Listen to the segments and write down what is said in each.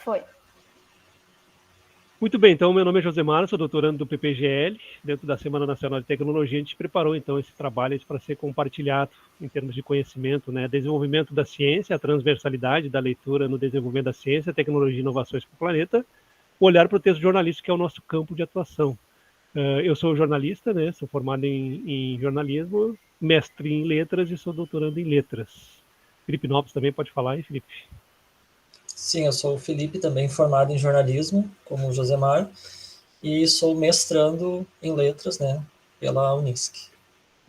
Foi. Muito bem, então meu nome é Josemar, sou doutorando do PPGL. Dentro da Semana Nacional de Tecnologia, a gente preparou então esse trabalho para ser compartilhado em termos de conhecimento, né? Desenvolvimento da ciência, a transversalidade da leitura no desenvolvimento da ciência, tecnologia e inovações para o planeta, o olhar para o texto jornalístico, que é o nosso campo de atuação. Eu sou jornalista, né? Sou formado em jornalismo, mestre em letras e sou doutorando em letras. Felipe Nopes também pode falar, hein, Felipe? Sim, eu sou o Felipe, também formado em jornalismo, como o Josemar, e sou mestrando em letras, né, pela Unisc.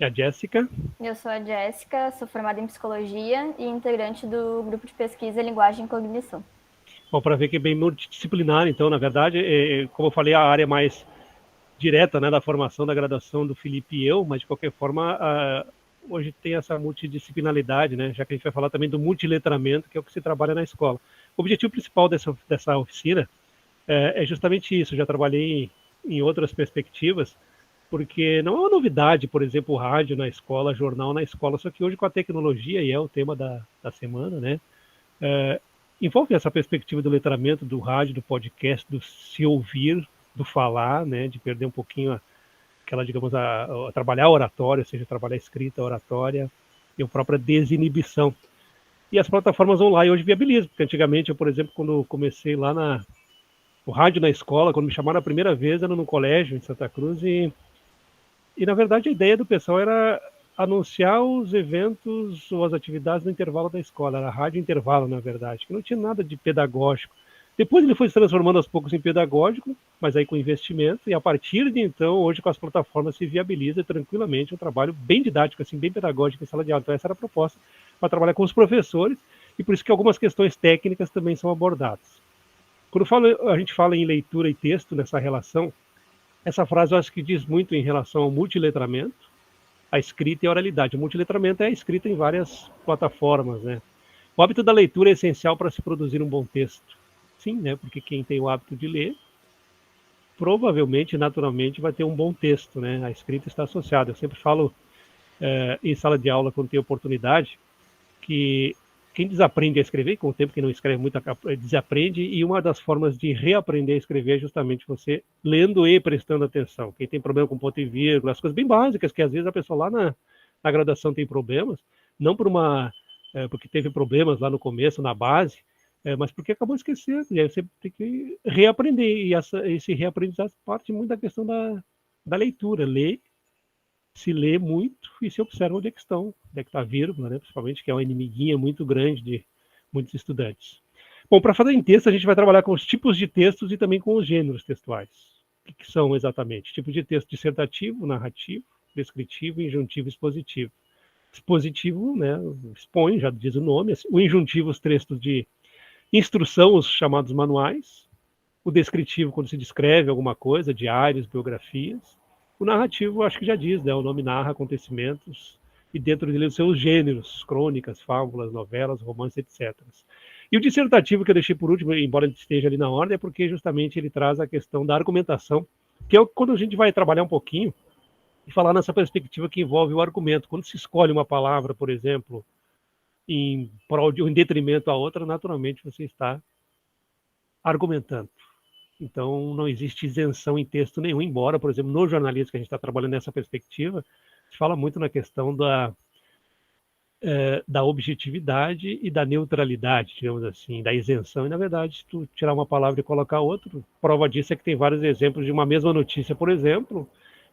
E a Jéssica? Eu sou a Jéssica, sou formada em psicologia e integrante do grupo de pesquisa Linguagem e Cognição. Bom, para ver que é bem multidisciplinar, então, na verdade, como eu falei, a área mais direta, né, da formação, da graduação do Felipe e eu, mas de qualquer forma, hoje tem essa multidisciplinaridade, né, já que a gente vai falar também do multiletramento, que é o que se trabalha na escola. O objetivo principal dessa oficina é justamente isso. Eu já trabalhei em outras perspectivas, porque não é uma novidade, por exemplo, o rádio na escola, jornal na escola, só que hoje com a tecnologia, e é o tema da semana, né, envolve essa perspectiva do letramento, do rádio, do podcast, do se ouvir, do falar, né, de perder um pouquinho aquela, digamos, a trabalhar a oratória, ou seja, trabalhar a escrita, a oratória e a própria desinibição. E as plataformas online hoje viabilizam, porque antigamente eu, por exemplo, quando comecei lá no rádio na escola, quando me chamaram a primeira vez, era no colégio em Santa Cruz, e na verdade a ideia do pessoal era anunciar os eventos ou as atividades no intervalo da escola, era rádio intervalo, na verdade, que não tinha nada de pedagógico. Depois ele foi se transformando aos poucos em pedagógico, mas aí com investimento, e a partir de então, hoje com as plataformas se viabiliza tranquilamente um trabalho bem didático, assim, bem pedagógico em sala de aula. Então essa era a proposta, para trabalhar com os professores, e por isso que algumas questões técnicas também são abordadas. Quando a gente fala em leitura e texto nessa relação, essa frase eu acho que diz muito em relação ao multiletramento, a escrita e a oralidade. O multiletramento é a escrita em várias plataformas, né? O hábito da leitura é essencial para se produzir um bom texto. Sim, né? Porque quem tem o hábito de ler, provavelmente, naturalmente, vai ter um bom texto, né? A escrita está associada. Eu sempre falo em sala de aula, quando tem oportunidade, que quem desaprende a escrever, com o tempo que não escreve muito, desaprende, e uma das formas de reaprender a escrever é justamente você lendo e prestando atenção. Quem tem problema com ponto e vírgula, as coisas bem básicas, que às vezes a pessoa lá na graduação tem problemas, não porque teve problemas lá no começo, na base, mas porque acabou esquecendo, e aí você tem que reaprender, e esse reaprendizado parte muito da questão da leitura, se lê muito e se observa onde é que estão, onde é que está a vírgula, né, principalmente, que é uma inimiguinha muito grande de muitos estudantes. Bom, para fazer em texto, a gente vai trabalhar com os tipos de textos e também com os gêneros textuais. O que são exatamente? Tipo de texto dissertativo, narrativo, descritivo, injuntivo e expositivo. Expositivo, né, expõe, já diz o nome. O injuntivo, os textos de instrução, os chamados manuais. O descritivo, quando se descreve alguma coisa, diários, biografias. O narrativo, acho que já diz, né? O nome narra acontecimentos e dentro dele os seus gêneros, crônicas, fábulas, novelas, romances, etc. E o dissertativo, que eu deixei por último, embora ele esteja ali na ordem, é porque justamente ele traz a questão da argumentação, que é quando a gente vai trabalhar um pouquinho e falar nessa perspectiva que envolve o argumento. Quando se escolhe uma palavra, por exemplo, em detrimento à outra, naturalmente você está argumentando. Então, não existe isenção em texto nenhum, embora, por exemplo, no jornalismo que a gente está trabalhando nessa perspectiva, se fala muito na questão da objetividade e da neutralidade, digamos assim, da isenção. E, na verdade, se tu tirar uma palavra e colocar outra, prova disso é que tem vários exemplos de uma mesma notícia, por exemplo,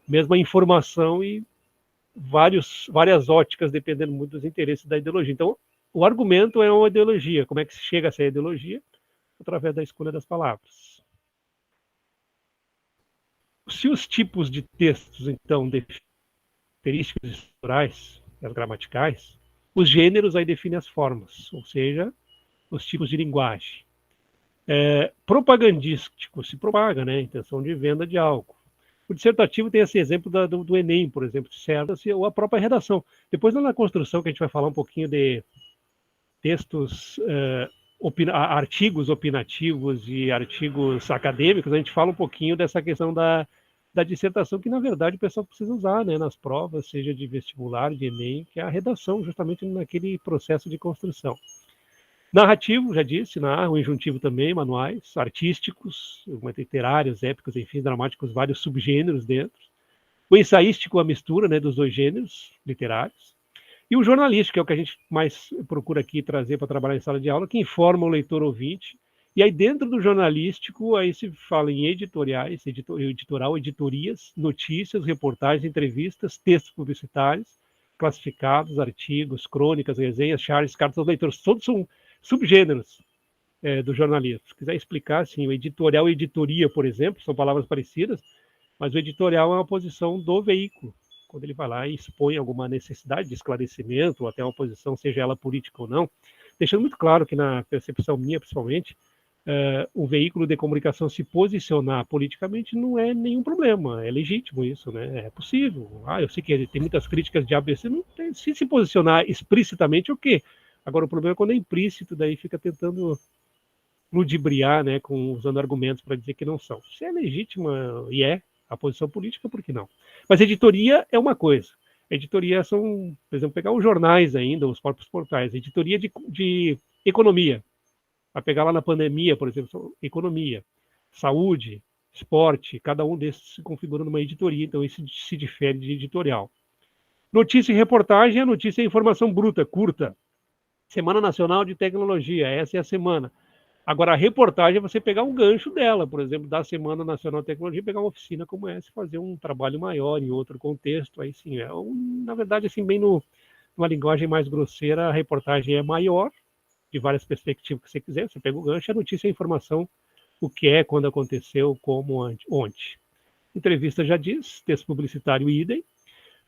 mesma informação e várias óticas, dependendo muito dos interesses da ideologia. Então, o argumento é uma ideologia. Como é que se chega a essa ideologia? Através da escolha das palavras. Se os tipos de textos, então, definem características estruturais, as gramaticais, os gêneros aí definem as formas, ou seja, os tipos de linguagem. Propagandístico, se propaga, né? Intenção de venda de algo. O dissertativo tem esse exemplo do Enem, por exemplo, serve-se, ou a própria redação. Depois, na construção, que a gente vai falar um pouquinho de textos, artigos opinativos e artigos acadêmicos, a gente fala um pouquinho dessa questão da dissertação, que na verdade o pessoal precisa usar, né, nas provas, seja de vestibular, de Enem, que é a redação, justamente naquele processo de construção. Narrativo, já disse, o injuntivo também, manuais, artísticos, literários, épicos, enfim, dramáticos, vários subgêneros dentro. O ensaístico, a mistura, né, dos dois gêneros literários. E o jornalístico, que é o que a gente mais procura aqui trazer para trabalhar em sala de aula, que informa o leitor ouvinte. E aí, dentro do jornalístico, aí se fala em editoriais, editoral, editorias, notícias, reportagens, entrevistas, textos publicitários, classificados, artigos, crônicas, resenhas, charges, cartas aos leitores. Todos são subgêneros do jornalismo. Se quiser explicar, assim, o editorial e editoria, por exemplo, são palavras parecidas, mas o editorial é uma posição do veículo, quando ele vai lá e expõe alguma necessidade de esclarecimento, ou até uma posição, seja ela política ou não, deixando muito claro que, na percepção minha, principalmente, o veículo de comunicação se posicionar politicamente não é nenhum problema, é legítimo isso, né? É possível. Eu sei que tem muitas críticas de ABC, não tem, se posicionar explicitamente, o quê? Agora, o problema é quando é implícito, daí fica tentando ludibriar, né, usando argumentos para dizer que não são. Se é legítima e a posição política, por que não? Mas editoria é uma coisa. Editoria são, por exemplo, pegar os jornais ainda, os próprios portais. Editoria de economia. Vai pegar lá na pandemia, por exemplo, economia, saúde, esporte, cada um desses se configura numa editoria, então isso se difere de editorial. Notícia e reportagem, a notícia é informação bruta, curta. Semana Nacional de Tecnologia, essa é a semana. Agora, a reportagem é você pegar um gancho dela, por exemplo, da Semana Nacional de Tecnologia, pegar uma oficina como essa e fazer um trabalho maior em outro contexto. Aí sim, na verdade, assim, bem numa linguagem mais grosseira, a reportagem é maior, de várias perspectivas que você quiser. Você pega o gancho, a notícia é a informação, o que é, quando aconteceu, como, onde. Entrevista já diz, texto publicitário idem,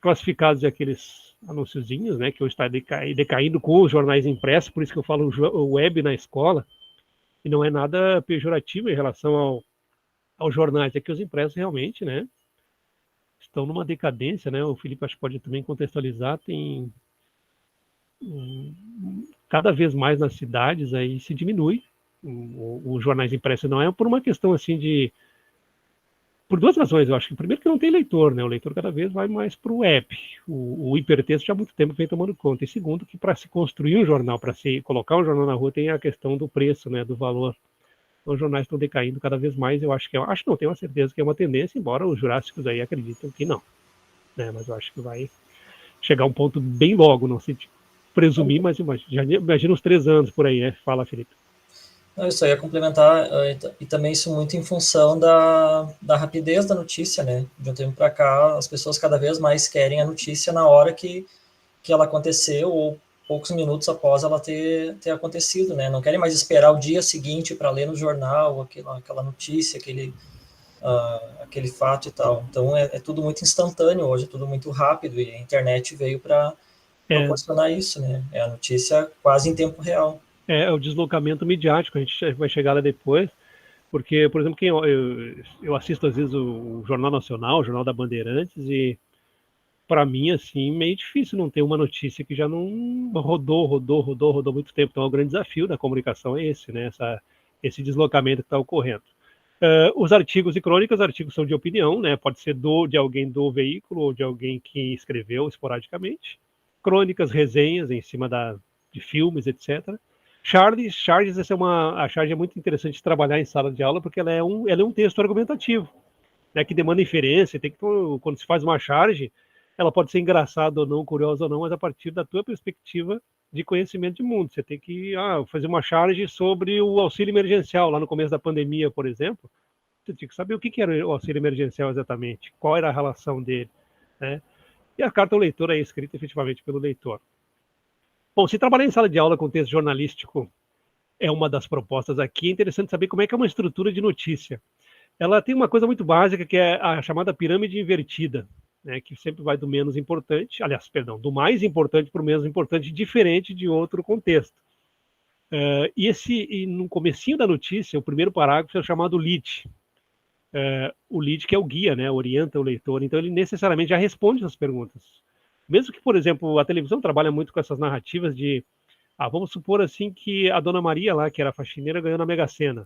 classificados aqueles anunciozinhos, né, que hoje está decaindo com os jornais impressos, por isso que eu falo web na escola, e não é nada pejorativo em relação aos jornais, é que os impressos realmente, né, estão numa decadência, né, o Felipe acho que pode também contextualizar, tem cada vez mais nas cidades aí se diminui os jornais impressos, não é por uma questão assim por duas razões, eu acho que primeiro que não tem leitor, né, o leitor cada vez vai mais para o app, o hipertexto já há muito tempo vem tomando conta, e segundo que para se construir um jornal, para se colocar um jornal na rua tem a questão do preço, né, do valor. Então, os jornais estão decaindo cada vez mais, não, tenho uma certeza que é uma tendência, embora os jurássicos aí acreditem que não, né, mas eu acho que vai chegar a um ponto bem logo, não sei presumir, mas imagina uns 3 anos por aí, né? Fala, Felipe. Isso aí é complementar, e também isso muito em função da rapidez da notícia, né? De um tempo para cá, as pessoas cada vez mais querem a notícia na hora que ela aconteceu, ou poucos minutos após ela ter acontecido, né? Não querem mais esperar o dia seguinte para ler no jornal aquela notícia, aquele fato e tal. Então é tudo muito instantâneo hoje, é tudo muito rápido, e a internet veio para proporcionar isso, né? É a notícia quase em tempo real. É o deslocamento midiático, a gente vai chegar lá depois, porque, por exemplo, eu assisto às vezes o Jornal Nacional, o Jornal da Bandeirantes, e para mim, assim, meio difícil não ter uma notícia que já não rodou muito tempo. Então, o grande desafio da comunicação é esse, né? Esse deslocamento que está ocorrendo. Os artigos e crônicas, artigos são de opinião, né? Pode ser de alguém do veículo ou de alguém que escreveu esporadicamente. Crônicas, resenhas em cima de filmes, etc. Charges, a charge é muito interessante de trabalhar em sala de aula porque ela é um texto argumentativo, né? Que demanda inferência. Quando se faz uma charge, ela pode ser engraçada ou não, curiosa ou não, mas a partir da tua perspectiva de conhecimento de mundo. Você tem que fazer uma charge sobre o auxílio emergencial, lá no começo da pandemia, por exemplo. Você tinha que saber o que era o auxílio emergencial exatamente, qual era a relação dele, né? E a carta ao leitor é escrita efetivamente pelo leitor. Bom, se trabalhar em sala de aula com texto jornalístico é uma das propostas aqui, é interessante saber como é que é uma estrutura de notícia. Ela tem uma coisa muito básica, que é a chamada pirâmide invertida, né, que sempre vai do menos importante, do mais importante para o menos importante, diferente de outro contexto. E no comecinho da notícia, o primeiro parágrafo é chamado lead. O lead que é o guia, né, orienta o leitor, então ele necessariamente já responde essas perguntas. Mesmo que, por exemplo, a televisão trabalha muito com essas narrativas de, vamos supor assim que a Dona Maria lá, que era faxineira, ganhou na Mega Sena.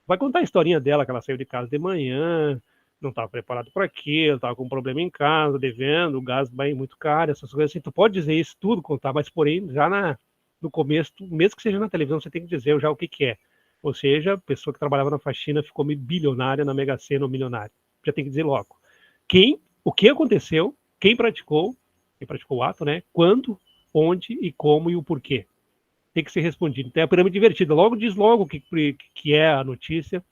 Vai contar a historinha dela, que ela saiu de casa de manhã, não estava preparado para aquilo, estava com um problema em casa, devendo, o gás vai muito caro, essas coisas assim. Tu pode dizer isso tudo, contar, mas porém, já no começo, mesmo que seja na televisão, você tem que dizer já o que é. Ou seja, a pessoa que trabalhava na faxina ficou bilionária na Mega Sena ou milionária. Já tem que dizer logo. O que aconteceu, quem praticou o ato, né? Quando, onde e como e o porquê. Tem que ser respondido. Então é a pirâmide invertida. Logo diz logo o que é a notícia,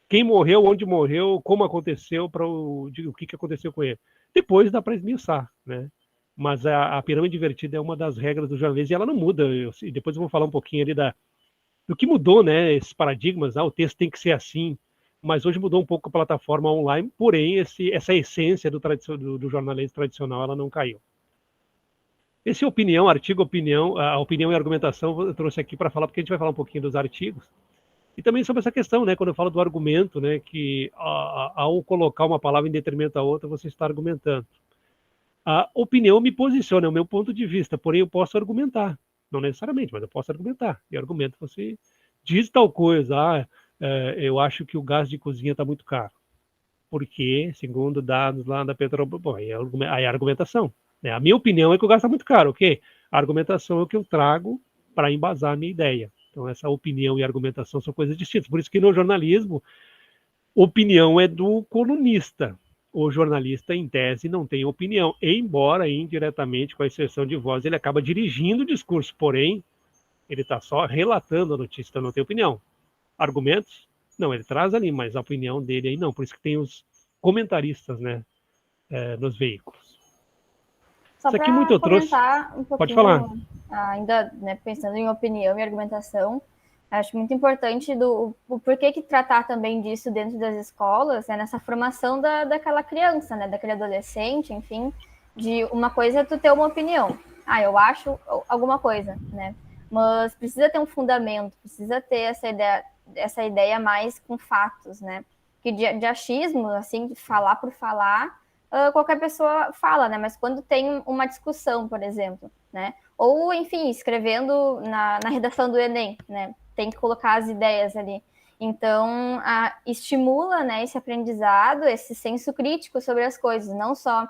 quem morreu, onde morreu, como aconteceu, o que aconteceu com ele. Depois dá para esmiuçar, né? Mas a pirâmide invertida é uma das regras do jornalismo e ela não muda. Depois eu vou falar um pouquinho ali do que mudou, né? Esses paradigmas, o texto tem que ser assim, mas hoje mudou um pouco a plataforma online, porém essa essência do jornalismo tradicional ela não caiu. Esse opinião, artigo, opinião, a opinião e argumentação eu trouxe aqui para falar, porque a gente vai falar um pouquinho dos artigos. E também sobre essa questão, né, quando eu falo do argumento, né, que ao colocar uma palavra em detrimento da outra, você está argumentando. A opinião me posiciona, é o meu ponto de vista, porém eu posso argumentar. Não necessariamente, mas eu posso argumentar. E argumento, você diz tal coisa, eu acho que o gás de cozinha está muito caro. Porque, segundo dados lá da Petrobras, bom, aí é argumentação. Né? A minha opinião é que o gás está muito caro, ok? A argumentação é o que eu trago para embasar a minha ideia. Então, essa opinião e argumentação são coisas distintas. Por isso que no jornalismo, opinião é do colunista. O jornalista, em tese, não tem opinião, embora indiretamente, com a exceção de voz, ele acaba dirigindo o discurso, porém, ele está só relatando a notícia, então não tem opinião. Argumentos? Não, ele traz ali, mas a opinião dele aí não. Por isso que tem os comentaristas, né, nos veículos. Só Isso aqui muito eu trouxe. Um pouquinho, pode falar. Ainda, né, pensando em opinião e argumentação, acho muito importante o porquê que tratar também disso dentro das escolas, né, nessa formação daquela criança, né, daquele adolescente, enfim, de uma coisa é tu ter uma opinião. Eu acho alguma coisa, né? Mas precisa ter um fundamento, precisa ter essa ideia mais com fatos, né? Que de achismo, assim, de falar por falar, qualquer pessoa fala, né? Mas quando tem uma discussão, por exemplo, né? Ou, enfim, escrevendo na redação do Enem, né? Tem que colocar as ideias ali. Então, estimula, né, esse aprendizado, esse senso crítico sobre as coisas, não só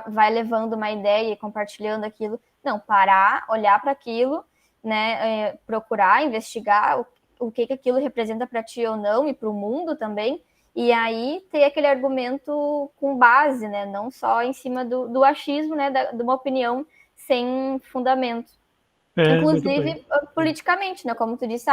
vai levando uma ideia e compartilhando aquilo, não, parar, olhar para aquilo, né, procurar, investigar o que aquilo representa para ti ou não e para o mundo também, e aí ter aquele argumento com base, né, não só em cima do achismo, né, de uma opinião sem fundamento. Inclusive, politicamente, né, como tu disse,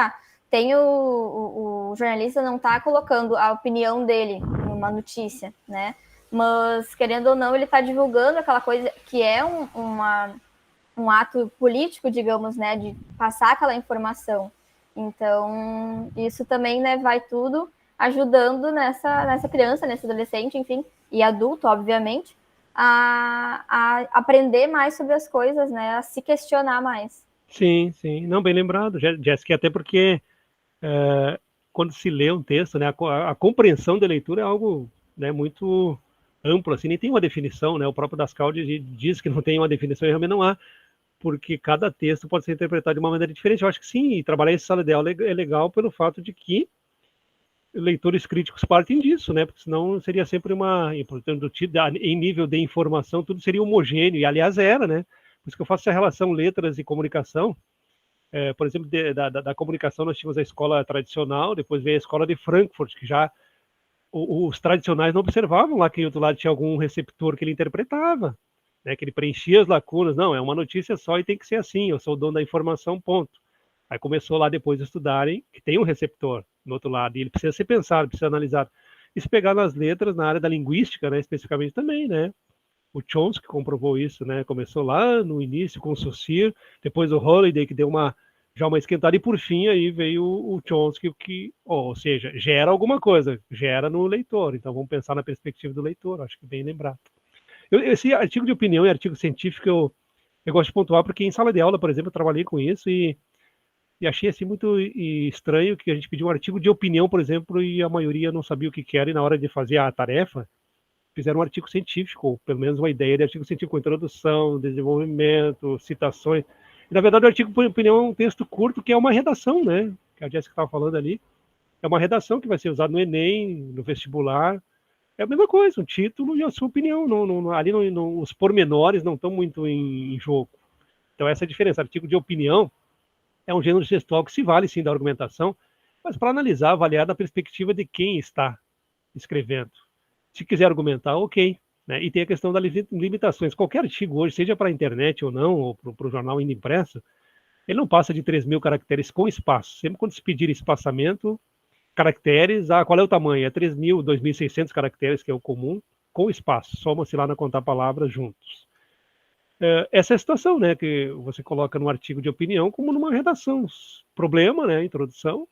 tem o jornalista não está colocando a opinião dele numa notícia, né, mas, querendo ou não, ele está divulgando aquela coisa que é um ato político, digamos, né, de passar aquela informação. Então, isso também, né, vai tudo ajudando nessa criança, nesse adolescente, enfim, e adulto, obviamente, a aprender mais sobre as coisas, né, a se questionar mais. Sim, sim. Não, bem lembrado, Jéssica, até porque quando se lê um texto, né, a compreensão da leitura é algo, né, muito amplo, assim, nem tem uma definição, né, o próprio Dascaldi diz que não tem uma definição e realmente não há, porque cada texto pode ser interpretado de uma maneira diferente. Eu acho que sim, e trabalhar em sala de aula é legal pelo fato de que leitores críticos partem disso, né? Porque senão seria sempre em nível de informação, tudo seria homogêneo, e aliás era, né? Por isso que eu faço essa relação letras e comunicação. Por exemplo, da comunicação nós tínhamos a escola tradicional, depois veio a escola de Frankfurt, que já os tradicionais não observavam lá que do outro lado tinha algum receptor que ele interpretava, né, que ele preenchia as lacunas. Não, é uma notícia só e tem que ser assim, eu sou o dono da informação, ponto. Aí começou lá depois a estudarem que tem um receptor no outro lado, e ele precisa ser pensado, precisa analisar. E se pegar nas letras, na área da linguística, né, especificamente também, né, o Chomsky comprovou isso, né, começou lá no início com o Saussure, depois o Holiday, que deu já uma esquentada, e por fim aí veio o Chomsky, ou seja, gera alguma coisa, gera no leitor. Então vamos pensar na perspectiva do leitor, acho que bem lembrado. Esse artigo de opinião e artigo científico eu gosto de pontuar, porque em sala de aula, por exemplo, eu trabalhei com isso e achei assim muito estranho que a gente pediu um artigo de opinião, por exemplo, e a maioria não sabia o que era, e na hora de fazer a tarefa, fizeram um artigo científico, ou pelo menos uma ideia de artigo científico com introdução, desenvolvimento, citações. E, na verdade, o artigo de opinião é um texto curto, que é uma redação, né? Que a Jéssica estava falando ali. É uma redação que vai ser usada no Enem, no vestibular. É a mesma coisa, um título e a sua opinião. Ali os pormenores não estão muito em jogo. Então, essa é a diferença. Artigo de opinião é um gênero textual que se vale, sim, da argumentação, mas para analisar, avaliar da perspectiva de quem está escrevendo. Se quiser argumentar, ok. Né? E tem a questão das limitações. Qualquer artigo hoje, seja para a internet ou não, ou para o jornal ainda impresso, ele não passa de 3.000 caracteres com espaço. Sempre quando se pedir espaçamento, caracteres, qual é o tamanho? É 3.000, 2.600 caracteres, que é o comum, com espaço. Soma-se lá na contar palavras juntos. Essa é a situação, né, que você coloca no artigo de opinião como numa redação. Problema, né, introdução,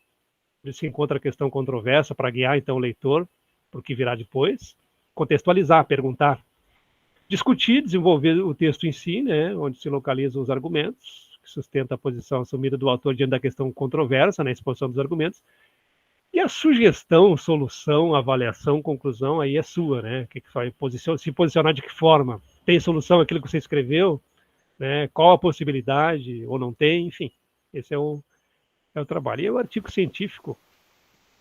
se encontra a questão controversa para guiar, então, o leitor para o que virá depois, contextualizar, perguntar, discutir, desenvolver o texto em si, né, onde se localizam os argumentos, que sustenta a posição assumida do autor diante da questão controversa, na exposição dos argumentos, e a sugestão, solução, avaliação, conclusão, aí é sua, né, que vai se posicionar de que forma, tem solução aquilo que você escreveu, né, qual a possibilidade, ou não tem, enfim, esse é o trabalho. E o artigo científico,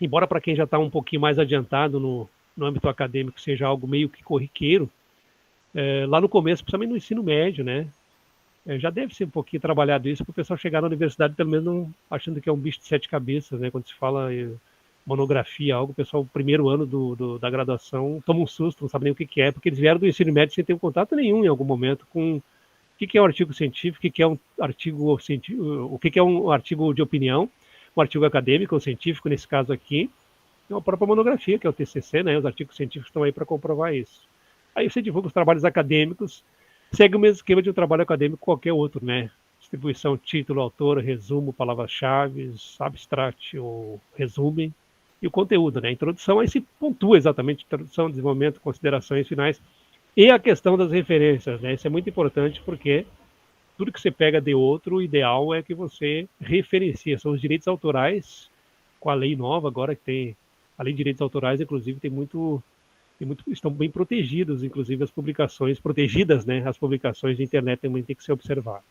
embora para quem já está um pouquinho mais adiantado no âmbito acadêmico seja algo meio que corriqueiro, lá no começo, principalmente no ensino médio, né, já deve ser um pouquinho trabalhado isso para o pessoal chegar na universidade pelo menos não achando que é um bicho de 7 cabeças, né, quando se fala monografia, algo, o pessoal, primeiro ano da graduação, toma um susto, não sabe nem o que é, porque eles vieram do ensino médio sem ter um contato nenhum em algum momento com o que é um artigo científico, o que é um artigo científico, o que é um artigo de opinião, um artigo acadêmico ou científico, nesse caso aqui, é a própria monografia, que é o TCC, né? Os artigos científicos estão aí para comprovar isso. Aí você divulga os trabalhos acadêmicos, segue o mesmo esquema de um trabalho acadêmico qualquer outro, né? Distribuição, título, autor, resumo, palavras-chave, abstract ou resume, e o conteúdo, né? A introdução, aí se pontua exatamente introdução, desenvolvimento, considerações finais, e a questão das referências, né? Isso é muito importante porque tudo que você pega de outro, o ideal é que você referencia. São os direitos autorais, com a lei nova agora, que tem a lei de direitos autorais, inclusive, estão bem protegidos, inclusive as publicações, protegidas, né? As publicações de internet também tem que ser observadas.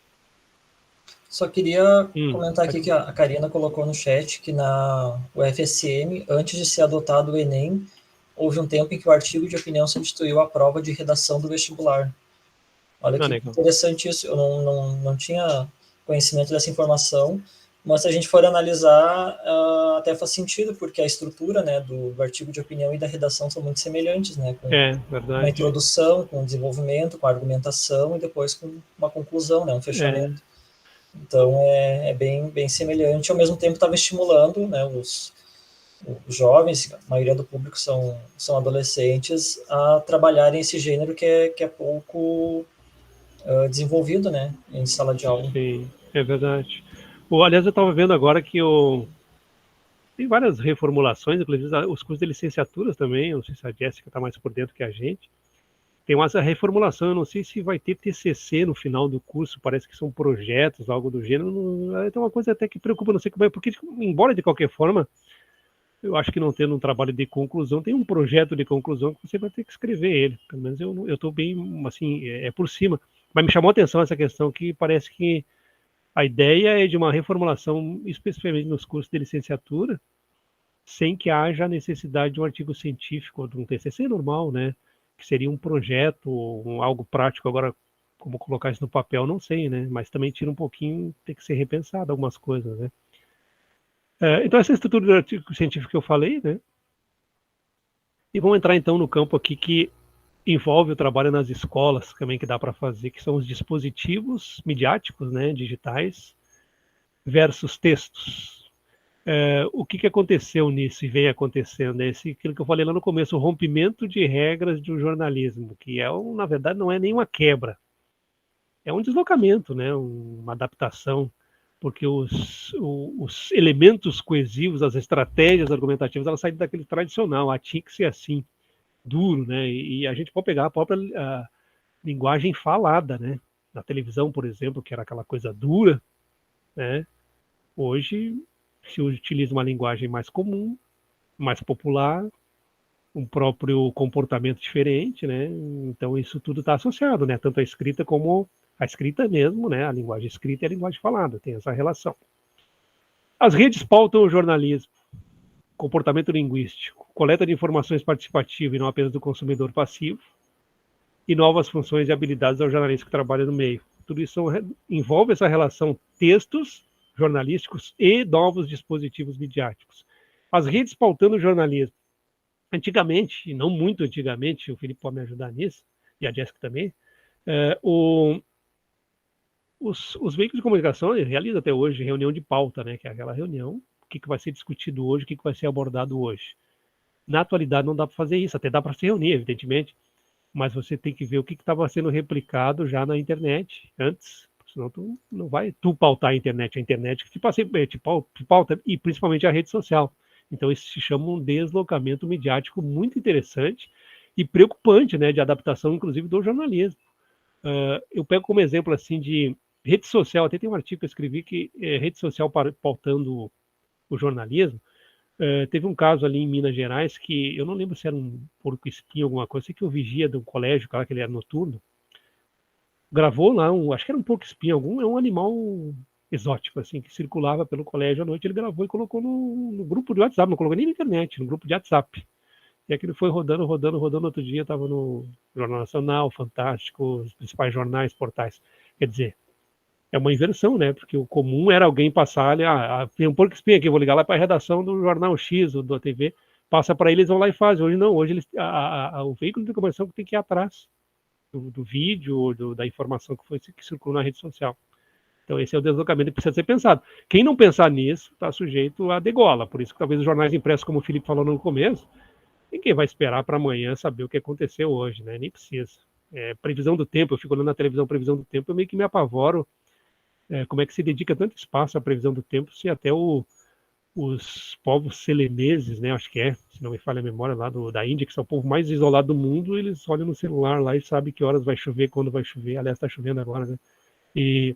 Só queria comentar aqui que a Karina colocou no chat que na UFSM, antes de ser adotado o Enem, houve um tempo em que o artigo de opinião substituiu a prova de redação do vestibular. Olha que interessante isso, eu não tinha conhecimento dessa informação, mas se a gente for analisar, até faz sentido, porque a estrutura, né, do artigo de opinião e da redação são muito semelhantes, né, com uma introdução, com desenvolvimimento, com argumentação e depois com uma conclusão, né, um fechamento. Então, é bem semelhante. Ao mesmo tempo, estava estimulando, né, os jovens, a maioria do público são adolescentes, a trabalharem esse gênero que é pouco desenvolvido, né, em sala de aula. Sim, é verdade. Aliás, eu estava vendo agora que tem várias reformulações, inclusive os cursos de licenciaturas também, não sei se a Jéssica está mais por dentro que a gente. Tem uma reformulação, eu não sei se vai ter TCC no final do curso, parece que são projetos, algo do gênero. Tem uma coisa até que preocupa, não sei como é, porque, embora de qualquer forma, eu acho que não tendo um trabalho de conclusão, tem um projeto de conclusão que você vai ter que escrever ele. Pelo menos eu estou bem, assim, por cima. Mas me chamou a atenção essa questão que parece que a ideia é de uma reformulação, especificamente nos cursos de licenciatura, sem que haja a necessidade de um artigo científico, de um TCC normal, né? Que seria um projeto, algo prático. Agora, como colocar isso no papel, não sei, né? Mas também tira um pouquinho, tem que ser repensado algumas coisas, né? Então, essa estrutura do artigo científico que eu falei, né? E vamos entrar, então, no campo aqui que envolve o trabalho nas escolas, também que dá para fazer, que são os dispositivos midiáticos, né? Digitais, versus textos. O que aconteceu nisso e vem acontecendo? Aquilo que eu falei lá no começo, o rompimento de regras do jornalismo, que na verdade não é nenhuma quebra, é um deslocamento, né? Uma adaptação, porque os elementos coesivos, as estratégias argumentativas, elas saem daquele tradicional, tinha que ser assim, duro, né? E a gente pode pegar a própria linguagem falada, né? Na televisão, por exemplo, que era aquela coisa dura, né? Hoje se utiliza uma linguagem mais comum, mais popular, um próprio comportamento diferente, né? Então isso tudo está associado, né? Tanto a escrita como a escrita mesmo, né? A linguagem escrita e a linguagem falada, tem essa relação. As redes pautam o jornalismo, comportamento linguístico, coleta de informações participativa e não apenas do consumidor passivo, e novas funções e habilidades ao jornalista que trabalha no meio. Tudo isso envolve essa relação textos, jornalísticos e novos dispositivos midiáticos. As redes pautando o jornalismo. Antigamente, e não muito antigamente, o Felipe pode me ajudar nisso, e a Jéssica também, os veículos de comunicação realizam até hoje reunião de pauta, né, que é aquela reunião, o que vai ser discutido hoje, o que vai ser abordado hoje. Na atualidade não dá para fazer isso, até dá para se reunir, evidentemente, mas você tem que ver o que estava sendo replicado já na internet antes, senão tu não vai pautar a internet que te pauta, e principalmente a rede social. Então isso se chama um deslocamento midiático muito interessante e preocupante, né, de adaptação, inclusive, do jornalismo. Eu pego como exemplo assim de rede social, até tem um artigo que eu escrevi que rede social pautando o jornalismo. Teve um caso ali em Minas Gerais que eu não lembro se era um porco-espinho, alguma coisa, sei que o vigia do colégio, cara, que ele era noturno, gravou lá, acho que era um porco-espinho, um animal exótico, assim, que circulava pelo colégio à noite, ele gravou e colocou no grupo de WhatsApp, não colocou nem na internet, no grupo de WhatsApp. E aquilo foi rodando, outro dia estava no Jornal Nacional, Fantástico, os principais jornais, portais. Quer dizer, é uma inversão, né? Porque o comum era alguém passar ali, tem um porco-espinho aqui, vou ligar lá para a redação do Jornal X ou da TV, passa para eles, vão lá e fazem. Hoje não, hoje o veículo de comunicação tem que ir atrás do vídeo, da informação que circulou na rede social. Então esse é o deslocamento que precisa ser pensado. Quem não pensar nisso está sujeito a degola. Por isso que talvez os jornais impressos, como o Felipe falou no começo, ninguém vai esperar para amanhã saber o que aconteceu hoje, né? Nem precisa. Previsão do tempo, eu fico olhando na televisão previsão do tempo, eu meio que me apavoro como é que se dedica tanto espaço à previsão do tempo, se até os povos seleneses, né, acho que se não me falha a memória, lá da Índia, que são o povo mais isolado do mundo, eles olham no celular lá e sabem que horas vai chover, quando vai chover, aliás, está chovendo agora, né? E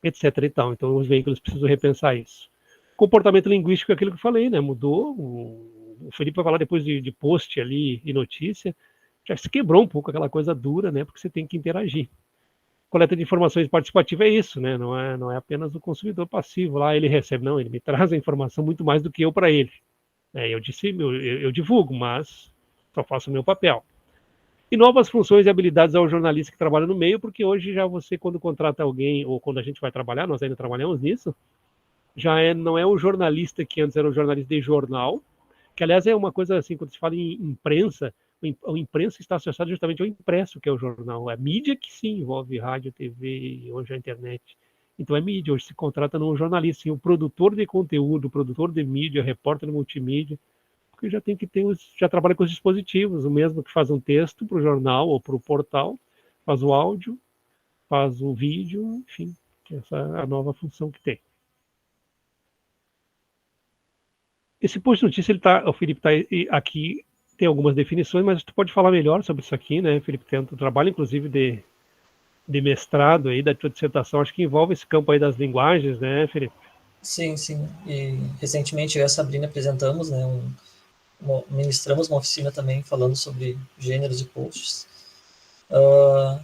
etc e tal. Então os veículos precisam repensar isso. Comportamento linguístico é aquilo que eu falei, né? Mudou. O Felipe vai falar depois de post ali e notícia. Já se quebrou um pouco aquela coisa dura, né? Porque você tem que interagir. Coleta de informações participativa é isso, né? Não é apenas o consumidor passivo lá, ele recebe, não, ele me traz a informação muito mais do que eu para ele. Eu divulgo, mas só faço o meu papel. E novas funções e habilidades ao jornalista que trabalha no meio, porque hoje já você, quando contrata alguém, ou quando a gente vai trabalhar, nós ainda trabalhamos nisso, não é o jornalista que antes era o jornalista de jornal, que aliás é uma coisa assim, quando se fala em imprensa, a imprensa está associada justamente ao impresso, que é o jornal. É mídia que sim, envolve rádio, TV e hoje a internet. Então é mídia, hoje se contrata não um jornalista, sim, o produtor de conteúdo, o produtor de mídia, repórter multimídia, porque já tem que ter, já trabalha com os dispositivos, o mesmo que faz um texto para o jornal ou para o portal, faz o áudio, faz o vídeo, enfim, essa é a nova função que tem. Esse post de notícia, o Felipe está aqui, tem algumas definições, mas tu pode falar melhor sobre isso aqui, né, Felipe? Tem um trabalho, inclusive, de mestrado aí, da tua dissertação, acho que envolve esse campo aí das linguagens, né, Felipe? Sim, sim. E recentemente eu e a Sabrina apresentamos, né, ministramos uma oficina também falando sobre gêneros de posts.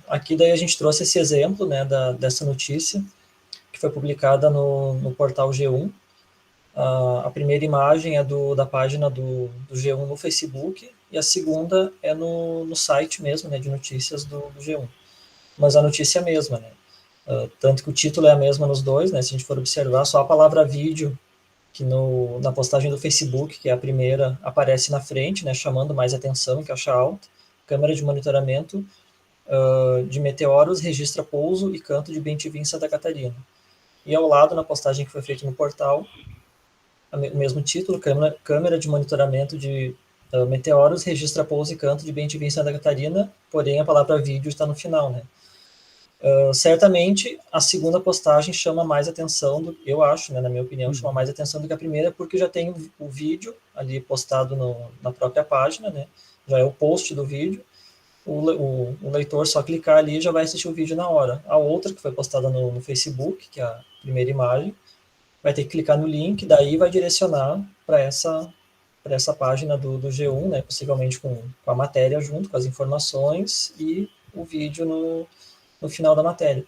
Aqui daí a gente trouxe esse exemplo, né, dessa notícia, que foi publicada no portal G1. A primeira imagem é da página do G1 no Facebook, e a segunda é no site mesmo, né, de notícias do G1. Mas a notícia é a mesma, né? Tanto que o título é a mesma nos dois, né? Se a gente for observar, só a palavra vídeo, que na postagem do Facebook, que é a primeira, aparece na frente, né, chamando mais atenção, em caixa alta. Câmera de monitoramento de meteoros registra pouso e canto de bem-te-vi em Santa Catarina. E ao lado, na postagem que foi feita no portal, o mesmo título, câmera de monitoramento de meteoros registra pouso e canto de bem-te-vi em Santa Catarina, porém a palavra vídeo está no final, né? Certamente a segunda postagem chama mais atenção, eu acho, né, na minha opinião, chama mais atenção do que a primeira, porque já tem o vídeo ali postado na própria página, né? Já é o post do vídeo, o leitor só clicar ali já vai assistir o vídeo na hora. A outra, que foi postada no Facebook, que é a primeira imagem, vai ter que clicar no link, daí vai direcionar para essa página do G1, né, possivelmente com a matéria junto, com as informações e o vídeo no final da matéria.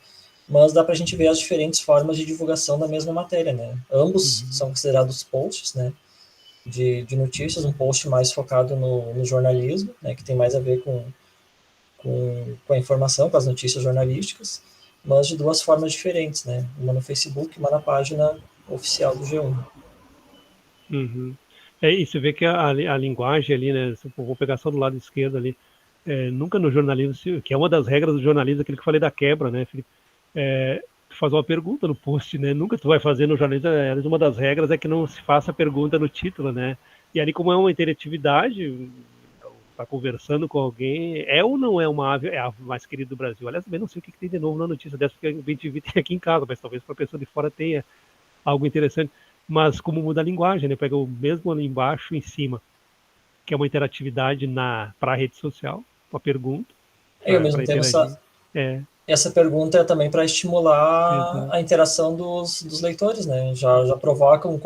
Mas dá para a gente ver as diferentes formas de divulgação da mesma matéria, né? Ambos são considerados posts, né, de notícias, um post mais focado no jornalismo, né, que tem mais a ver com a informação, com as notícias jornalísticas, mas de duas formas diferentes, né? Uma no Facebook, uma na página oficial do G1. Uhum. E você vê que a linguagem ali, né? Se eu vou pegar só do lado esquerdo ali, nunca no jornalismo, que é uma das regras do jornalismo, aquilo que eu falei da quebra, né, Felipe? Tu faz uma pergunta no post, né? Nunca tu vai fazer no jornalismo, uma das regras é que não se faça pergunta no título, né? E ali, como é uma interatividade, tá conversando com alguém, é ou não é uma ave, é a ave mais querida do Brasil? Aliás, também não sei o que tem de novo na notícia dessa, porque a gente tem aqui em casa, mas talvez para a pessoa de fora tenha algo interessante. Mas como muda a linguagem, né? Pega o mesmo ali embaixo e em cima, que é uma interatividade para a rede social, uma pergunta, E ao mesmo para tempo, interagir. essa pergunta é também para estimular Exato. a interação dos leitores, né? Já provoca um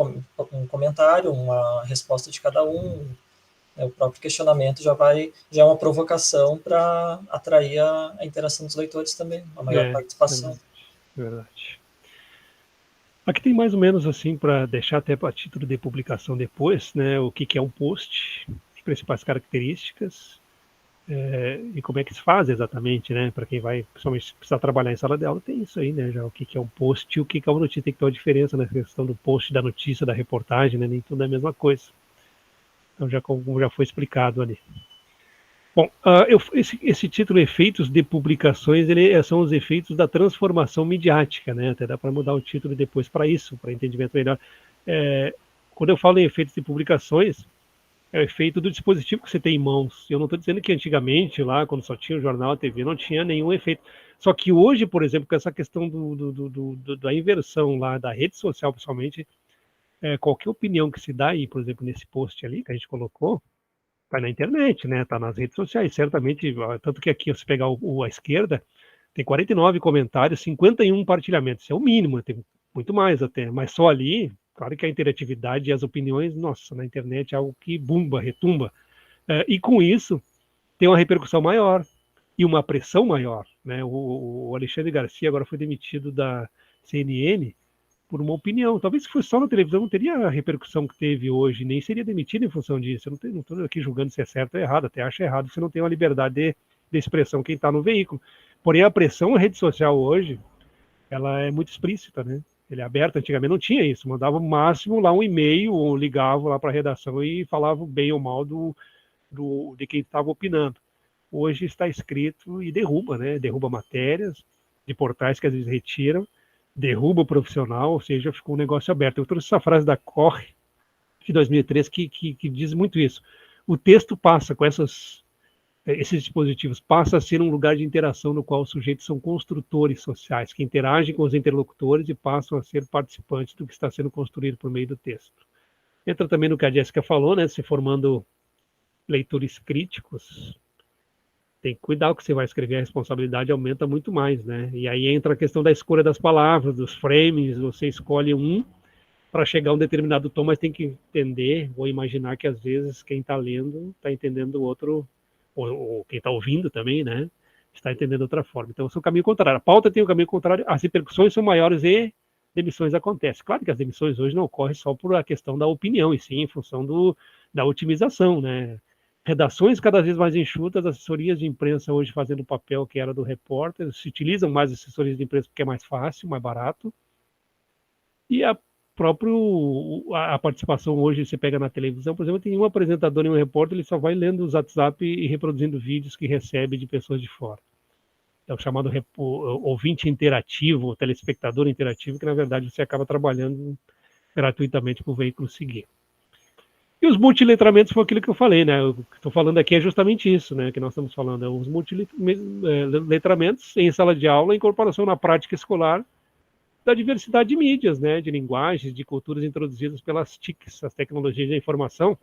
comentário, uma resposta de cada um, né? O próprio questionamento já é uma provocação para atrair a interação dos leitores também, a maior participação. Verdade. Aqui tem mais ou menos assim, para deixar até a título de publicação depois, né, o que é um post, as principais características, e como é que se faz exatamente, né, para quem vai, principalmente, precisar trabalhar em sala de aula, tem isso aí, né, já o que é um post e o que é uma notícia, tem que ter uma diferença na questão do post, da notícia, da reportagem, né, nem tudo é a mesma coisa. Então, como já foi explicado ali. Bom, esse título Efeitos de Publicações, são os efeitos da transformação midiática, né? Até dá para mudar o título depois para isso, para entendimento melhor. Quando eu falo em efeitos de publicações, é o efeito do dispositivo que você tem em mãos. Eu não estou dizendo que antigamente, lá, quando só tinha o jornal, a TV, não tinha nenhum efeito. Só que hoje, por exemplo, com essa questão da inversão lá, da rede social, principalmente, qualquer opinião que se dá aí, por exemplo, nesse post ali que a gente colocou, tá na internet, né? Tá nas redes sociais, certamente. Tanto que aqui, se pegar a esquerda, tem 49 comentários, 51 partilhamentos. Isso é o mínimo, tem muito mais até. Mas só ali, claro que a interatividade e as opiniões, nossa, na internet é algo que bumba, retumba. E com isso, tem uma repercussão maior e uma pressão maior, né? O Alexandre Garcia agora foi demitido da CNN por uma opinião. Talvez se fosse só na televisão não teria a repercussão que teve hoje, nem seria demitido em função disso. Eu não estou aqui julgando se é certo ou errado, até acho errado se não tem uma liberdade de expressão quem está no veículo. Porém, a pressão na rede social hoje, ela é muito explícita, né? Ele é aberto, antigamente não tinha isso, mandava no máximo lá um e-mail ou ligava lá para a redação e falava bem ou mal de quem estava opinando. Hoje está escrito e derruba, né? Derruba matérias de portais que às vezes retiram, derruba o profissional, ou seja, ficou um negócio aberto. Eu trouxe essa frase da Corre, de 2003, que diz muito isso. O texto passa com esses dispositivos, passa a ser um lugar de interação no qual os sujeitos são construtores sociais, que interagem com os interlocutores e passam a ser participantes do que está sendo construído por meio do texto. Entra também no que a Jéssica falou, né, se formando leitores críticos, tem que cuidar o que você vai escrever, a responsabilidade aumenta muito mais, né? E aí entra a questão da escolha das palavras, dos framings, você escolhe um para chegar a um determinado tom, mas tem que entender ou imaginar que às vezes quem está lendo está entendendo o outro, ou quem está ouvindo também, né? Está entendendo de outra forma. Então, é o caminho contrário. A pauta tem o caminho contrário, as repercussões são maiores e demissões acontecem. Claro que as demissões hoje não ocorrem só por a questão da opinião, e sim em função da otimização, né? Redações cada vez mais enxutas, assessorias de imprensa hoje fazendo o papel que era do repórter, se utilizam mais assessorias de imprensa porque é mais fácil, mais barato, e a participação hoje, você pega na televisão, por exemplo, tem um apresentador e um repórter, ele só vai lendo os WhatsApp e reproduzindo vídeos que recebe de pessoas de fora. É o chamado ouvinte interativo, telespectador interativo, que na verdade você acaba trabalhando gratuitamente para o veículo seguir. E os multiletramentos foi aquilo que eu falei, né? O que estou falando aqui é justamente isso, né? Que nós estamos falando, os multiletramentos em sala de aula, incorporação na prática escolar da diversidade de mídias, né? De linguagens, de culturas introduzidas pelas TICs, as tecnologias da informação,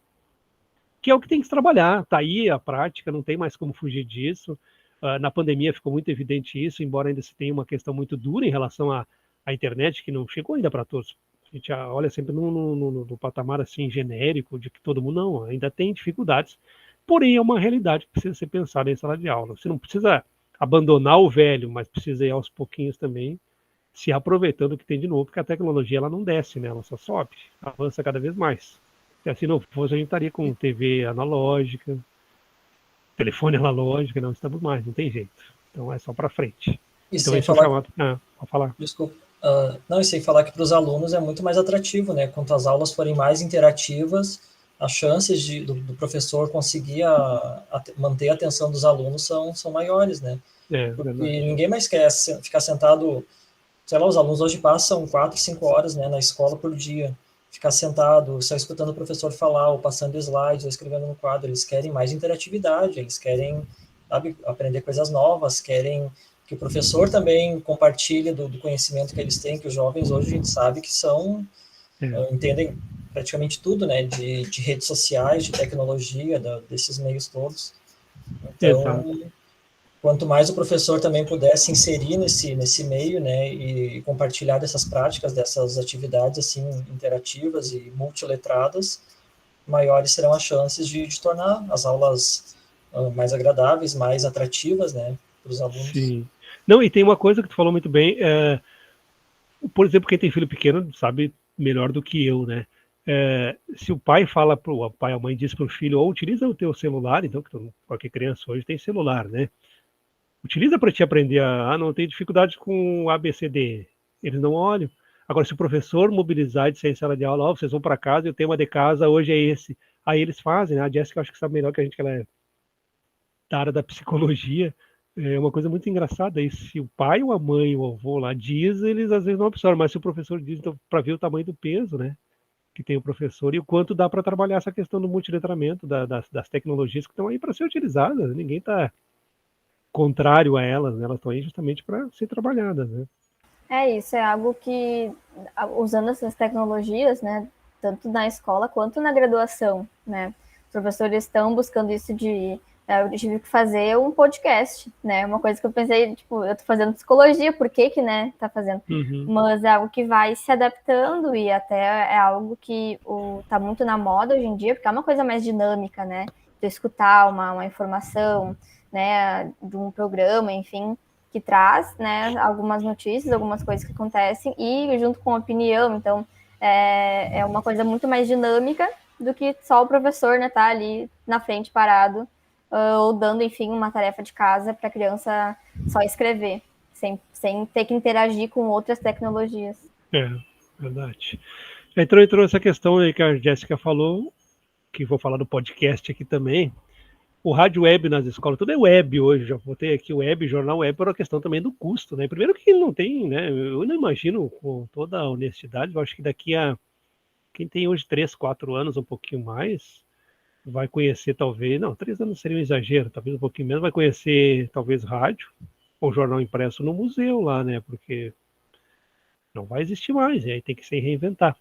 que é o que tem que se trabalhar. Está aí a prática, não tem mais como fugir disso. Na pandemia ficou muito evidente isso, embora ainda se tenha uma questão muito dura em relação à internet, que não chegou ainda para todos. A gente olha sempre no patamar assim genérico de que todo mundo não, ainda tem dificuldades, porém é uma realidade que precisa ser pensada em sala de aula. Você não precisa abandonar o velho, mas precisa ir aos pouquinhos também, se aproveitando o que tem de novo, porque a tecnologia ela não desce, né? Ela só sobe, avança cada vez mais. Se assim não fosse, a gente estaria com TV analógica, telefone analógico, não estamos mais, não tem jeito. Então é só para frente. E Então sem esse é o falar, chamado. Vou falar. desculpa, não, e sem falar que para os alunos é muito mais atrativo, né? Quanto as aulas forem mais interativas, as chances do professor conseguir manter a atenção dos alunos são maiores, né? É, Porque verdade. ninguém mais quer ficar sentado, sei lá, os alunos hoje passam 4, 5 horas, né, na escola por dia, ficar sentado, só escutando o professor falar, ou passando slides, ou escrevendo no quadro. Eles querem mais interatividade, eles querem, sabe, aprender coisas novas, querem que o professor também compartilhe do conhecimento que eles têm, que os jovens hoje a gente sabe que É, entendem praticamente tudo, né, de redes sociais, de tecnologia, desses meios todos. exato. Então, quanto mais o professor também puder se inserir nesse meio, né, e compartilhar dessas práticas, dessas atividades, assim, interativas e multiletradas, maiores serão as chances de tornar as aulas mais agradáveis, mais atrativas, né, para os alunos. Sim. Não, e tem uma coisa que tu falou muito bem. Por exemplo, quem tem filho pequeno sabe melhor do que eu, né? Se o pai fala pro o pai, a mãe diz para o filho, ou utiliza o teu celular, então, que qualquer criança hoje tem celular, né? Utiliza para te aprender não tem dificuldade com ABCD. Eles não olham. Agora, se o professor mobilizar e disser em sala de aula, vocês vão para casa e o tema de casa hoje é esse. Aí eles fazem, né? A Jéssica acho que sabe melhor que a gente, que ela é da área da psicologia. É uma coisa muito engraçada. E se o pai ou a mãe ou o avô lá diz, eles às vezes não absorvem. Mas se o professor diz, então, para ver o tamanho do peso, né? Que tem o professor e o quanto dá para trabalhar essa questão do multiletramento, das tecnologias que estão aí para ser utilizadas. Ninguém está contrário a elas, né? Elas estão aí justamente para ser trabalhadas, né? É isso, é algo que, usando essas tecnologias, né, tanto na escola quanto na graduação, né, os professores estão buscando isso eu tive que fazer um podcast, né, uma coisa que eu pensei, tipo, eu tô fazendo psicologia, por que, né, tá fazendo? Uhum. Mas é algo que vai se adaptando e até é algo que tá muito na moda hoje em dia, porque é uma coisa mais dinâmica, né, de escutar uma informação, né, de um programa, enfim, que traz, né, algumas notícias, algumas coisas que acontecem e junto com a opinião. Então, é uma coisa muito mais dinâmica do que só o professor, né, tá ali na frente parado ou dando, enfim, uma tarefa de casa para a criança só escrever, sem ter que interagir com outras tecnologias. É, verdade. Entrou essa questão aí que a Jéssica falou, que vou falar do podcast aqui também. O rádio web nas escolas, tudo é web hoje, já botei aqui web, jornal web, por uma questão também do custo, né? Primeiro que ele não tem, né? Eu não imagino, com toda a honestidade, eu acho que daqui a quem tem hoje 3, 4 anos, um pouquinho mais, vai conhecer talvez, não, 3 anos seria um exagero, talvez um pouquinho menos, vai conhecer talvez rádio ou jornal impresso no museu lá, né? Porque não vai existir mais, e aí tem que se reinventar.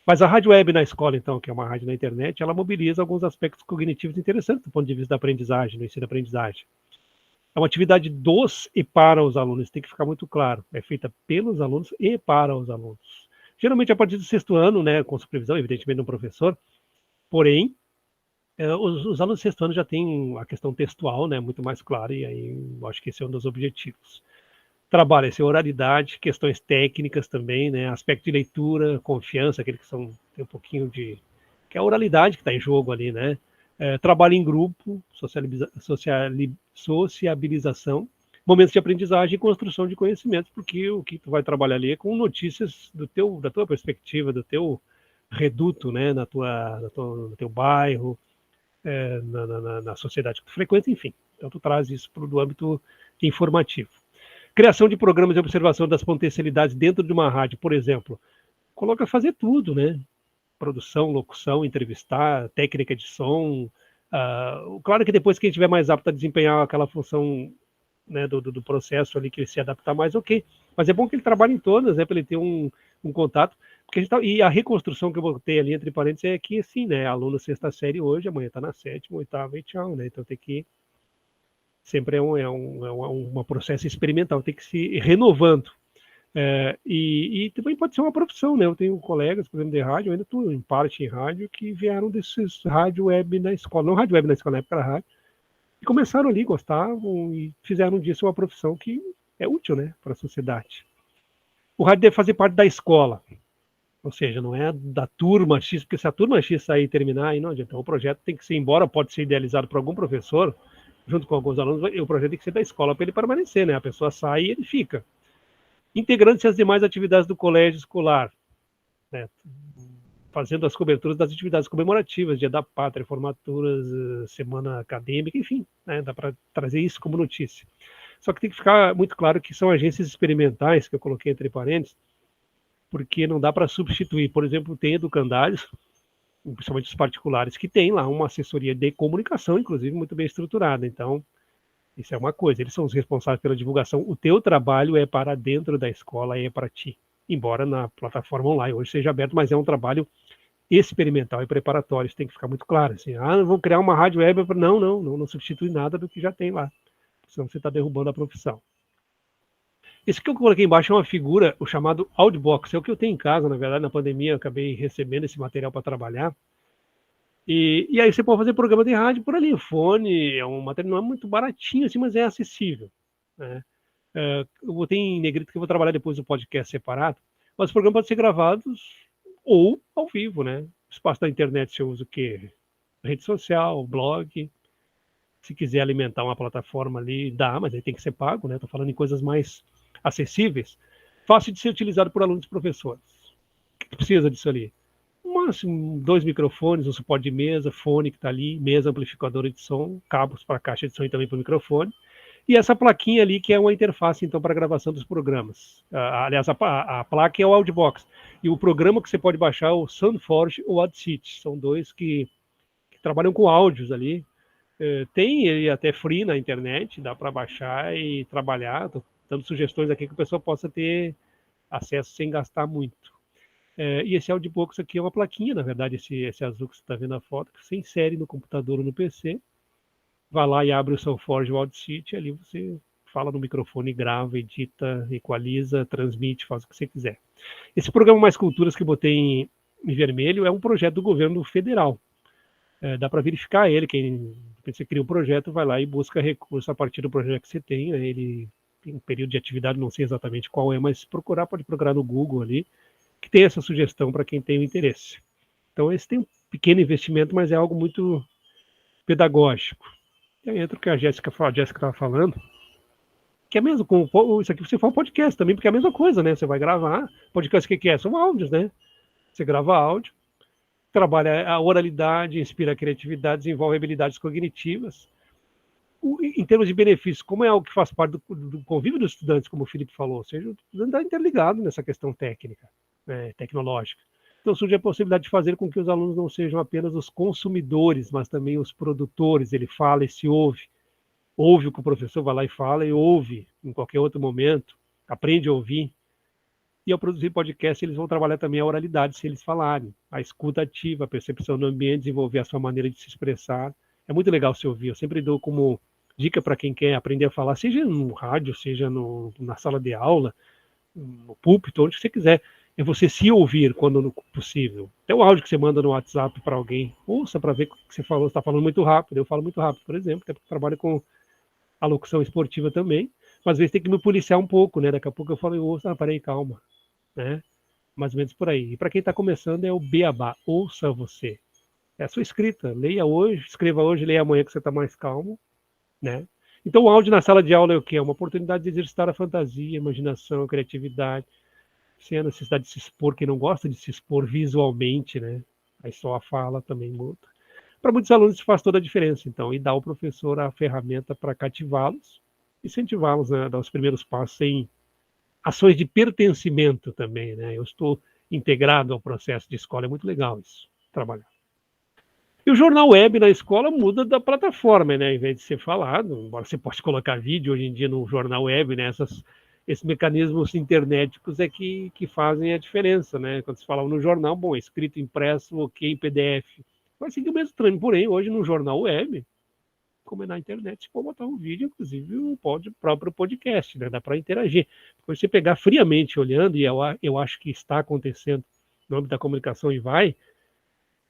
Mas a rádio web na escola, então, que é uma rádio na internet, ela mobiliza alguns aspectos cognitivos interessantes do ponto de vista da aprendizagem, do ensino-aprendizagem. É uma atividade dos e para os alunos, tem que ficar muito claro. É feita pelos alunos e para os alunos. Geralmente a partir do 6º ano, né, com supervisão, evidentemente, do professor, porém, os alunos do 6º ano já têm a questão textual, né, muito mais clara, e aí eu acho que esse é um dos objetivos. Trabalha essa oralidade, questões técnicas também, né, aspecto de leitura, confiança, aquele que tem um pouquinho de... que é a oralidade que está em jogo ali, né? Trabalho em grupo, sociabilização, momentos de aprendizagem e construção de conhecimentos, porque o que tu vai trabalhar ali é com notícias da tua perspectiva, do teu reduto, né, no teu bairro, na sociedade que tu frequenta, enfim. Então tu traz isso do âmbito informativo. Criação de programas de observação das potencialidades dentro de uma rádio, por exemplo. Coloca fazer tudo, né? Produção, locução, entrevistar, técnica de som. Claro que depois que a gente tiver mais apto a desempenhar aquela função, né, do processo ali, que ele se adaptar mais, ok. Mas é bom que ele trabalhe em todas, né, para ele ter um contato. Porque e a reconstrução que eu botei ali, entre parênteses, é que, assim, né, aluno 6ª série hoje, amanhã está na 7ª, 8ª e tchau, né? Então tem que... Sempre é um processo experimental, tem que se ir renovando. E também pode ser uma profissão, né? Eu tenho colegas, por exemplo, de rádio, eu ainda estou em parte em rádio, que vieram desses rádio web na escola, não rádio web na escola, na época era rádio, e começaram ali, gostavam e fizeram disso uma profissão que é útil, né, para a sociedade. O rádio deve fazer parte da escola, ou seja, não é da turma X, porque se a turma X sair e terminar, aí não adianta. Então, o projeto tem que ser, embora pode ser idealizado por algum professor, junto com alguns alunos, o projeto tem que ser da escola para ele permanecer, né? A pessoa sai e ele fica. Integrando-se às demais atividades do colégio escolar, né? Fazendo as coberturas das atividades comemorativas, Dia da Pátria, formaturas, semana acadêmica, enfim, né? Dá para trazer isso como notícia. Só que tem que ficar muito claro que são agências experimentais, que eu coloquei entre parênteses, porque não dá para substituir. Por exemplo, tem educandários, principalmente os particulares, que tem lá uma assessoria de comunicação, inclusive, muito bem estruturada. Então, isso é uma coisa, eles são os responsáveis pela divulgação. O teu trabalho é para dentro da escola, é para ti. Embora na plataforma online hoje seja aberto, mas é um trabalho experimental e preparatório. Isso tem que ficar muito claro. Assim, vou criar uma rádio web. Não substitui nada do que já tem lá. Senão você está derrubando a profissão. Esse que eu coloquei embaixo é uma figura, o chamado Audibox. É o que eu tenho em casa, na verdade, na pandemia eu acabei recebendo esse material para trabalhar. E aí você pode fazer programa de rádio por ali. O fone é um material, não é muito baratinho assim, mas é acessível, né? Eu botei em negrito que eu vou trabalhar depois do podcast separado, mas os programas podem ser gravados ou ao vivo, né? O espaço da internet você usa o quê? Rede social, blog. Se quiser alimentar uma plataforma ali, dá, mas aí tem que ser pago, né? Estou falando em coisas mais acessíveis. Fácil de ser utilizado por alunos e professores. O que precisa disso ali? Máximo 2 microfones, um suporte de mesa, fone que está ali, mesa amplificadora de som, cabos para caixa de som e também para o microfone. E essa plaquinha ali que é uma interface, então, para a gravação dos programas. Aliás, a placa é o Audibox. E o programa que você pode baixar é o Soundforge ou Audacity. São dois que trabalham com áudios ali. Tem ele até free na internet, dá para baixar e trabalhar. Estou dando sugestões aqui que a pessoa possa ter acesso sem gastar muito. E esse Audibox aqui é uma plaquinha, na verdade, esse azul que você está vendo a foto, que você insere no computador ou no PC, vai lá e abre o Soundforge ou Audacity, ali você fala no microfone, grava, edita, equaliza, transmite, faz o que você quiser. Esse programa Mais Culturas que eu botei em vermelho é um projeto do governo federal. Dá para verificar ele, quem você cria um projeto, vai lá e busca recurso a partir do projeto que você tem, né? Ele tem um período de atividade, não sei exatamente qual é, mas pode procurar no Google ali, que tem essa sugestão para quem tem o interesse. Então, esse tem um pequeno investimento, mas é algo muito pedagógico. E aí entra o que a Jéssica estava falando, que é mesmo com isso aqui você faz um podcast também, porque é a mesma coisa, né? Você vai gravar, podcast o que é? São áudios, né? Você grava áudio, trabalha a oralidade, inspira a criatividade, desenvolve habilidades cognitivas. Em termos de benefícios, como é algo que faz parte do convívio dos estudantes, como o Felipe falou, ou seja, o estudante está interligado nessa questão técnica, né, tecnológica. Então surge a possibilidade de fazer com que os alunos não sejam apenas os consumidores, mas também os produtores. Ele fala e se ouve o que o professor vai lá e fala, e ouve em qualquer outro momento, aprende a ouvir. E ao produzir podcast, eles vão trabalhar também a oralidade, se eles falarem, a escuta ativa, a percepção do ambiente, desenvolver a sua maneira de se expressar. É muito legal se ouvir. Eu sempre dou como dica para quem quer aprender a falar, seja no rádio, seja na sala de aula, no púlpito, onde você quiser. É você se ouvir quando possível. Até o áudio que você manda no WhatsApp para alguém, ouça para ver o que você falou. Você está falando muito rápido. Eu falo muito rápido, por exemplo, até porque eu trabalho com a locução esportiva também. Mas às vezes tem que me policiar um pouco, né? Daqui a pouco eu falo, eu ouço, parei, calma. Né? Mais ou menos por aí. E para quem está começando é o beabá, ouça você. É a sua escrita, leia hoje, escreva hoje, leia amanhã que você está mais calmo, né? Então o áudio na sala de aula é o quê? É uma oportunidade de exercitar a fantasia, a imaginação, a criatividade, sem a necessidade de se expor, quem não gosta de se expor visualmente, né? Aí só a fala também muda. Para muitos alunos isso faz toda a diferença, então, e dá ao professor a ferramenta para cativá-los, incentivá-los a dar os primeiros passos em ações de pertencimento também, né? Eu estou integrado ao processo de escola, é muito legal isso, trabalhar. E o jornal web na escola muda da plataforma, né? Em vez de ser falado, embora você possa colocar vídeo hoje em dia no jornal web, né? Esses mecanismos internéticos é que fazem a diferença, né? Quando se fala no jornal, bom, escrito, impresso, ok, PDF. Vai seguir o mesmo trâmite, porém, hoje no jornal web, como é na internet, você pode botar um vídeo, inclusive o próprio podcast, né? Dá para interagir. Depois você pegar friamente olhando, e eu acho que está acontecendo no âmbito da comunicação e vai,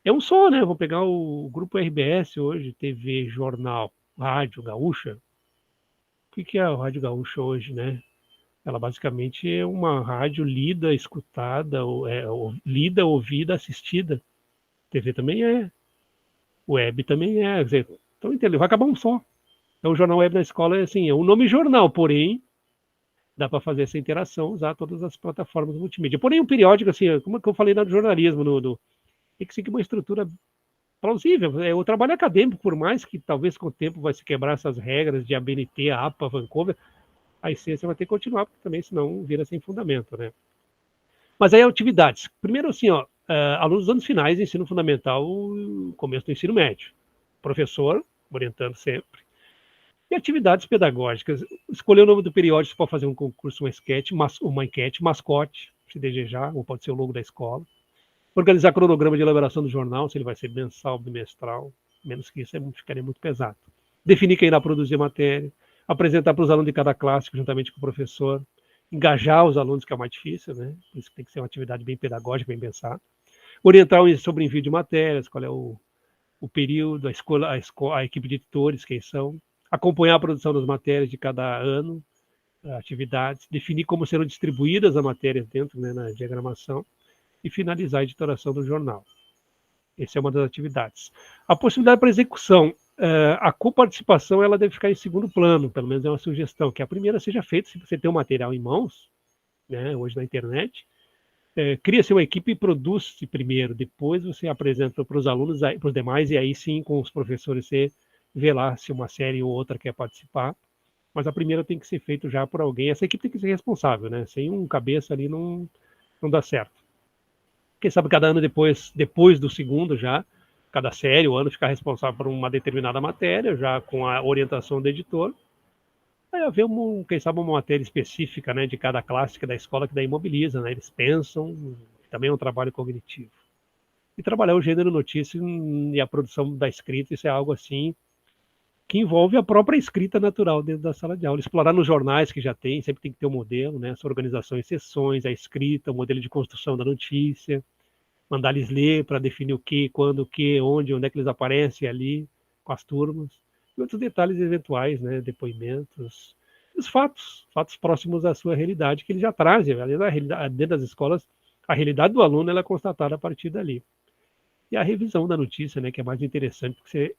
é um só, né? Vou pegar o grupo RBS hoje, TV, jornal, rádio gaúcha. O que é a Rádio Gaúcha hoje, né? Ela basicamente é uma rádio lida, escutada, lida, ouvida, assistida. TV também é. Web também é. Quer dizer, então vai acabar um só. Então, o Jornal Web na escola é um nome jornal, porém, dá para fazer essa interação, usar todas as plataformas multimídia. Porém, o periódico, assim, como eu falei no jornalismo, tem que seguir uma estrutura plausível. O trabalho acadêmico, por mais que talvez com o tempo vai se quebrar essas regras de ABNT, APA, Vancouver, a essência vai ter que continuar, porque também senão vira sem fundamento, né? Mas aí atividades. Primeiro, assim, alunos dos anos finais, ensino fundamental, começo do ensino médio. Professor, orientando sempre. E atividades pedagógicas. Escolher o nome do periódico, você pode fazer um concurso, uma enquete, mascote, se desejar, ou pode ser o logo da escola. Organizar cronograma de elaboração do jornal, se ele vai ser mensal, bimestral, menos que isso ficaria muito pesado. Definir quem irá produzir a matéria, apresentar para os alunos de cada classe, juntamente com o professor, engajar os alunos, que é o mais difícil, né? Por isso que tem que ser uma atividade bem pedagógica, bem pensada. Orientar sobre envio de matérias, qual é o período, a equipe de editores, quem são. Acompanhar a produção das matérias de cada ano, atividades. Definir como serão distribuídas as matérias dentro, né, na diagramação. E finalizar a editoração do jornal. Essa é uma das atividades. A possibilidade para execução. A coparticipação ela deve ficar em segundo plano, pelo menos é uma sugestão, que a primeira seja feita se você tem um material em mãos, né, hoje na internet, cria-se uma equipe e produz-se primeiro, depois você apresenta para os alunos, para os demais, e aí sim com os professores você vê lá se uma série ou outra quer participar, mas a primeira tem que ser feita já por alguém, essa equipe tem que ser responsável, né, sem um cabeça ali não dá certo. Quem sabe cada ano depois do segundo já, cada série, o ano ficar responsável por uma determinada matéria, já com a orientação do editor. Aí haver, quem sabe, uma matéria específica, né, de cada classe da escola que daí mobiliza, né, eles pensam, também é um trabalho cognitivo. E trabalhar o gênero notícia e a produção da escrita, isso é algo assim que envolve a própria escrita natural dentro da sala de aula. Explorar nos jornais que já tem, sempre tem que ter um modelo, né, essa organização em sessões, a escrita, o modelo de construção da notícia, mandar eles ler para definir o que, quando, o que, onde é que eles aparecem ali com as turmas. E outros detalhes eventuais, né, depoimentos, os fatos próximos da sua realidade que ele já traz. Dentro das escolas, a realidade do aluno ela é constatada a partir dali. E a revisão da notícia, né, que é mais interessante, porque você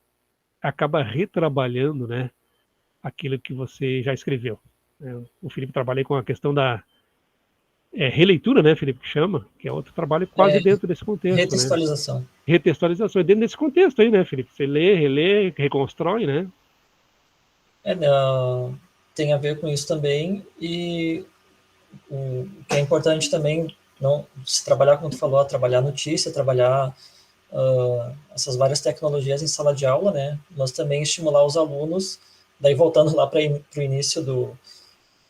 acaba retrabalhando, né, aquilo que você já escreveu. O Felipe trabalhei com a questão da releitura, né, Felipe, que chama, que é outro trabalho quase dentro desse contexto. Retextualização. Né? Retextualização. É dentro desse contexto aí, né, Felipe? Você lê, relê, reconstrói, né? Tem a ver com isso também, e o que é importante também, não se trabalhar, como tu falou, trabalhar notícia, trabalhar essas várias tecnologias em sala de aula, né? Nós também estimular os alunos, daí voltando lá para o início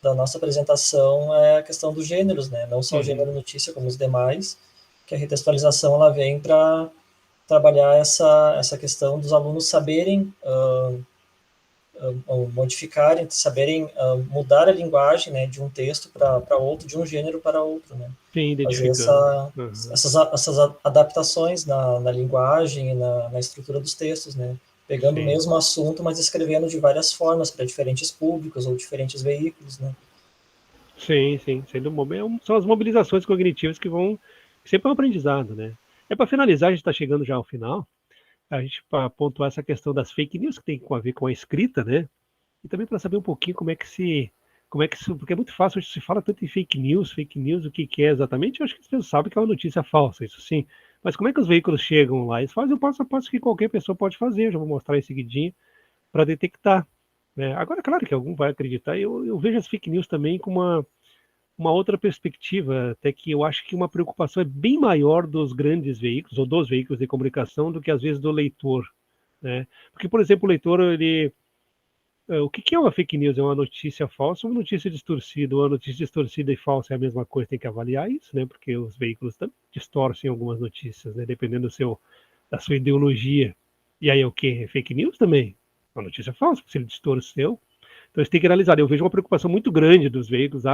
da nossa apresentação, é a questão dos gêneros, né? Não só o gênero notícia, como os demais, que a retextualização ela vem para trabalhar essa questão dos alunos saberem modificarem, saberem mudar a linguagem, né, de um texto para outro, de um gênero para outro, né? Sim, fazer essas adaptações na linguagem e na estrutura dos textos, né? Pegando o mesmo assunto, mas escrevendo de várias formas para diferentes públicos ou diferentes veículos, né? Sim. São as mobilizações cognitivas que sempre é um aprendizado, né? Para finalizar, a gente está chegando já ao final, a gente para pontuar essa questão das fake news que tem a ver com a escrita, né? E também para saber um pouquinho porque é muito fácil, hoje se fala tanto em fake news, o que é exatamente, eu acho que as pessoas sabem que é uma notícia falsa, isso sim, mas como é que os veículos chegam lá? Eles fazem o passo a passo que qualquer pessoa pode fazer, eu já vou mostrar em seguidinho, para detectar, né? Agora, claro que algum vai acreditar, eu vejo as fake news também com uma outra perspectiva, até que eu acho que uma preocupação é bem maior dos grandes veículos, ou dos veículos de comunicação, do que às vezes do leitor, né? Porque, por exemplo, o leitor, o que é uma fake news? É uma notícia falsa ou uma notícia distorcida? Uma notícia distorcida e falsa é a mesma coisa, tem que avaliar isso, né? Porque os veículos também distorcem algumas notícias, né? Dependendo da sua ideologia. E aí o que? É fake news também? Uma notícia falsa, porque se ele distorceu. Então eles têm que analisar. Eu vejo uma preocupação muito grande dos veículos.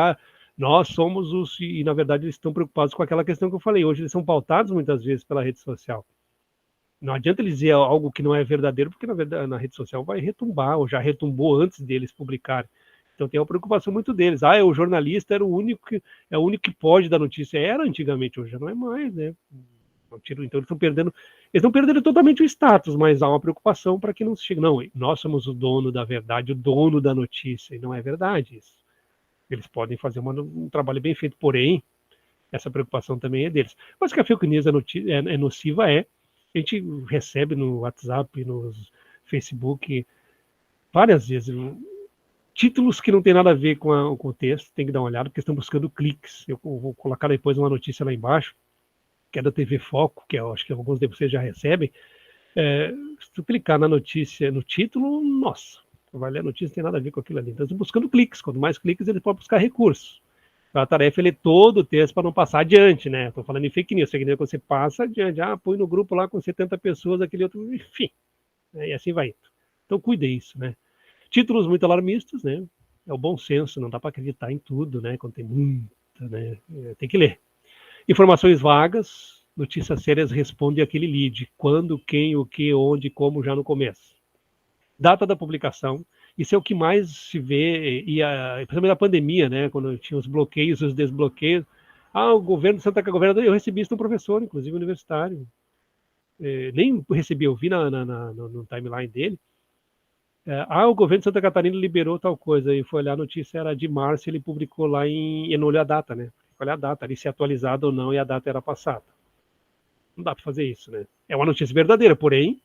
Nós somos e na verdade eles estão preocupados com aquela questão que eu falei. Hoje eles são pautados muitas vezes pela rede social. Não adianta eles dizer algo que não é verdadeiro, porque na verdade na rede social vai retumbar, ou já retumbou antes deles publicarem. Então tem uma preocupação muito deles. O jornalista é o único que pode dar notícia. Era antigamente, hoje já não é mais, né? Então eles estão perdendo totalmente o status, mas há uma preocupação para que não se chegue. Não, nós somos o dono da verdade, o dono da notícia, e não é verdade isso. Eles podem fazer um trabalho bem feito, porém, essa preocupação também é deles. Mas que a fake news é nociva, a gente recebe no WhatsApp, no Facebook, várias vezes, títulos que não tem nada a ver com o texto, tem que dar uma olhada, porque estão buscando cliques. Eu vou colocar depois uma notícia lá embaixo, que é da TV Foco, que eu acho que alguns de vocês já recebem. Se tu clicar na notícia, no título, nossa, vai ler a notícia, não tem nada a ver com aquilo ali. Então, estão buscando cliques. Quanto mais cliques, eles podem buscar recursos. A tarefa é ler todo o texto para não passar adiante, né? Estou falando em fake news. Fake news é quando você passa adiante, põe no grupo lá com 70 pessoas, aquele outro, enfim. E assim vai indo. Então, cuide isso, né? Títulos muito alarmistas, né? É o bom senso, não dá para acreditar em tudo, né? Quando tem muita, né? Tem que ler. Informações vagas, notícias sérias responde aquele lead. Quando, quem, o que, onde, como, já no começo. Data da publicação. Isso é o que mais se vê, principalmente na pandemia, né? Quando tinha os bloqueios, os desbloqueios. O governo de Santa Catarina, eu recebi isso de um professor, inclusive universitário. Nem recebi, eu vi no timeline dele. O governo de Santa Catarina liberou tal coisa, e foi olhar a notícia, era de março, ele publicou lá e não olhou a data, né? Olha a data, ali se é atualizada ou não, e a data era passada. Não dá para fazer isso, né? É uma notícia verdadeira, porém,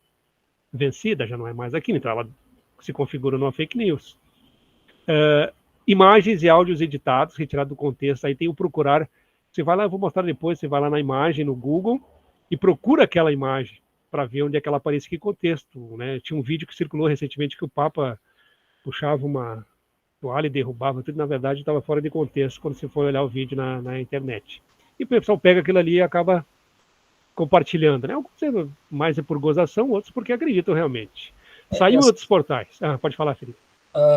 vencida, já não é mais aquilo, então ela se configura numa fake news. Imagens e áudios editados, retirados do contexto, aí tem o procurar, você vai lá, eu vou mostrar depois, você vai lá na imagem, no Google, e procura aquela imagem, para ver onde é que ela aparece, que contexto, né? Tinha um vídeo que circulou recentemente que o Papa puxava uma toalha e derrubava tudo, na verdade estava fora de contexto quando você for olhar o vídeo na internet. E o pessoal pega aquilo ali e acaba compartilhando, né? Alguns mais é por gozação, outros porque acreditam realmente. Saiu em outros portais. Pode falar, Felipe.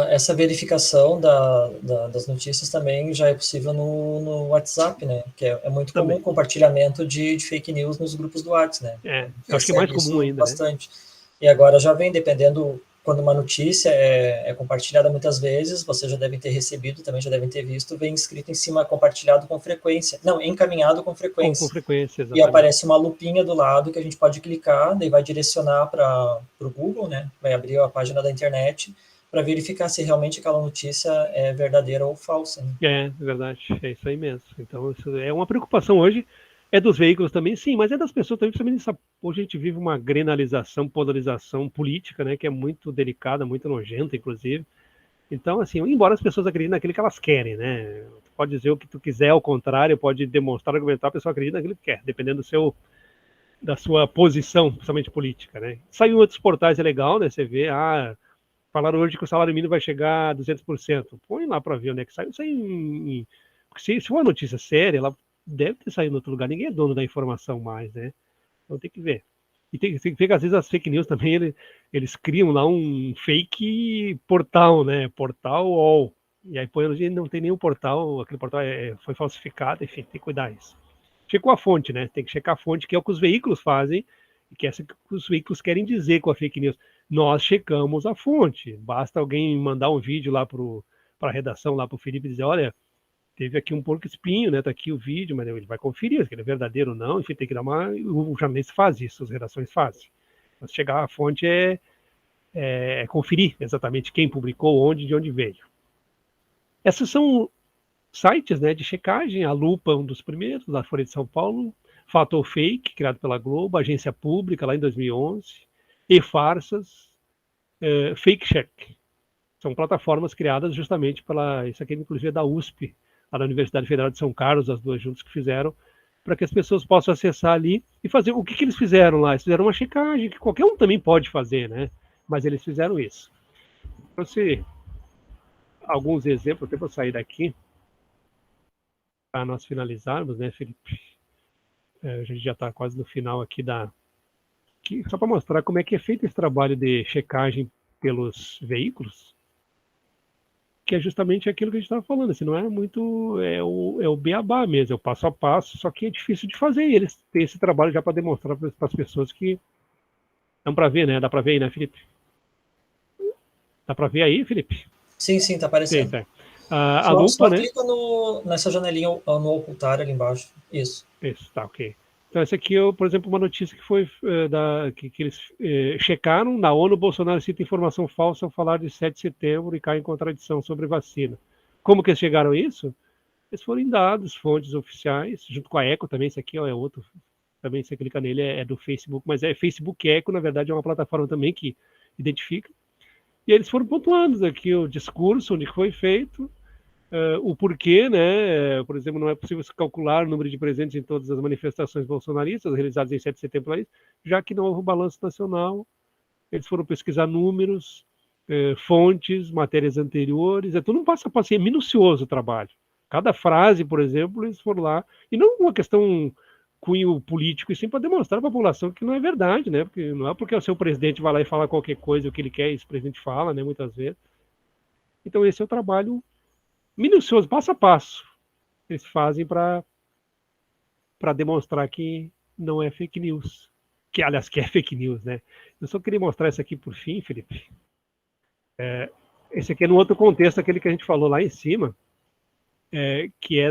Essa verificação das notícias também já é possível no WhatsApp, né? Que é muito comum o compartilhamento de fake news nos grupos do WhatsApp, né? Eu acho que é mais comum ainda, bastante. Né? E agora já vem, dependendo, quando uma notícia é compartilhada muitas vezes, vocês já devem ter recebido, também já devem ter visto, vem escrito em cima compartilhado com frequência. Não, encaminhado com frequência. Com frequência, exatamente. E aparece uma lupinha do lado que a gente pode clicar, daí vai direcionar para o Google, né? Vai abrir a página da internet, para verificar se realmente aquela notícia é verdadeira ou falsa. Né? É verdade, é isso aí mesmo. Então, isso é uma preocupação hoje, é dos veículos também, sim, mas é das pessoas também, principalmente hoje a gente vive uma grenalização, polarização política, né, que é muito delicada, muito nojenta, inclusive. Então, assim, embora as pessoas acreditem naquilo que elas querem, né, tu pode dizer o que tu quiser, ao contrário, pode demonstrar, argumentar, a pessoa acredita naquilo que quer, dependendo da sua posição, principalmente política, né. Saiu em outros portais, é legal, né, você vê, falaram hoje que o salário mínimo vai chegar a 200%. Põe lá para ver onde é que saiu. Isso aí, porque se for uma notícia séria, ela deve ter saído em outro lugar. Ninguém é dono da informação mais, né? Então tem que ver. E tem que ver que às vezes as fake news também, eles criam lá um fake portal, né? Portal UOL. E aí põe, não tem nenhum portal, aquele portal foi falsificado, enfim, tem que cuidar disso. Checou a fonte, né? Tem que checar a fonte, que é o que os veículos fazem, e que é o que os veículos querem dizer com a fake news. Nós checamos a fonte. Basta alguém mandar um vídeo lá para a redação, lá para o Felipe, e dizer, olha, teve aqui um porco espinho, né? Tá aqui o vídeo, mas ele vai conferir se ele é verdadeiro ou não, enfim, tem que dar o jornalista faz isso, as redações fazem. Mas chegar à fonte é conferir exatamente quem publicou, onde, de onde veio. Esses são sites, né, de checagem, a Lupa, um dos primeiros, da Folha de São Paulo, Fato ou Fake, criado pela Globo, Agência Pública, lá em 2011, e-Farsas, Fake Check. São plataformas criadas justamente isso aqui inclusive é da USP, lá na Universidade Federal de São Carlos, as duas juntas que fizeram, para que as pessoas possam acessar ali e fazer o que eles fizeram lá. Eles fizeram uma checagem, que qualquer um também pode fazer, né? Mas eles fizeram isso. Trouxe alguns exemplos, até para sair daqui, para nós finalizarmos, né, Felipe? A gente já está quase no final aqui só para mostrar como é que é feito esse trabalho de checagem pelos veículos, que é justamente aquilo que a gente estava falando, assim, não é muito, é o beabá mesmo, é o passo a passo, só que é difícil de fazer, e eles têm esse trabalho já para demonstrar para as pessoas que dá para ver, né? Dá para ver aí, né, Felipe? Dá para ver aí, Felipe? Sim, tá aparecendo. Sim, tá. A lupa, só né? clica nessa janelinha no ocultar ali embaixo, isso. Isso, tá, ok. Então, essa aqui é, por exemplo, uma notícia que foi que eles checaram. Na ONU, Bolsonaro cita informação falsa ao falar de 7 de setembro e cai em contradição sobre vacina. Como que eles chegaram a isso? Eles foram em dados, fontes oficiais, junto com a Eco também. Esse aqui é outro, também você clica nele, é do Facebook, mas é Facebook Eco, na verdade é uma plataforma também que identifica. E eles foram pontuando aqui o discurso, onde foi feito, o porquê, né? Por exemplo, não é possível se calcular o número de presentes em todas as manifestações bolsonaristas realizadas em 7 de setembro, já que não houve um balanço nacional. Eles foram pesquisar números, fontes, matérias anteriores, é tudo um passo a passo, é minucioso o trabalho. Cada frase, por exemplo, eles foram lá, e não uma questão cunho político, e sim para demonstrar à população que não é verdade, né? Porque não é porque o seu presidente vai lá e fala qualquer coisa, o que ele quer, esse presidente fala, né? Muitas vezes. Então esse é o trabalho minucioso, passo a passo, eles fazem para demonstrar que não é fake news. Que, aliás, que é fake news, né? Eu só queria mostrar isso aqui por fim, Felipe. Esse aqui é no outro contexto, aquele que a gente falou lá em cima, que é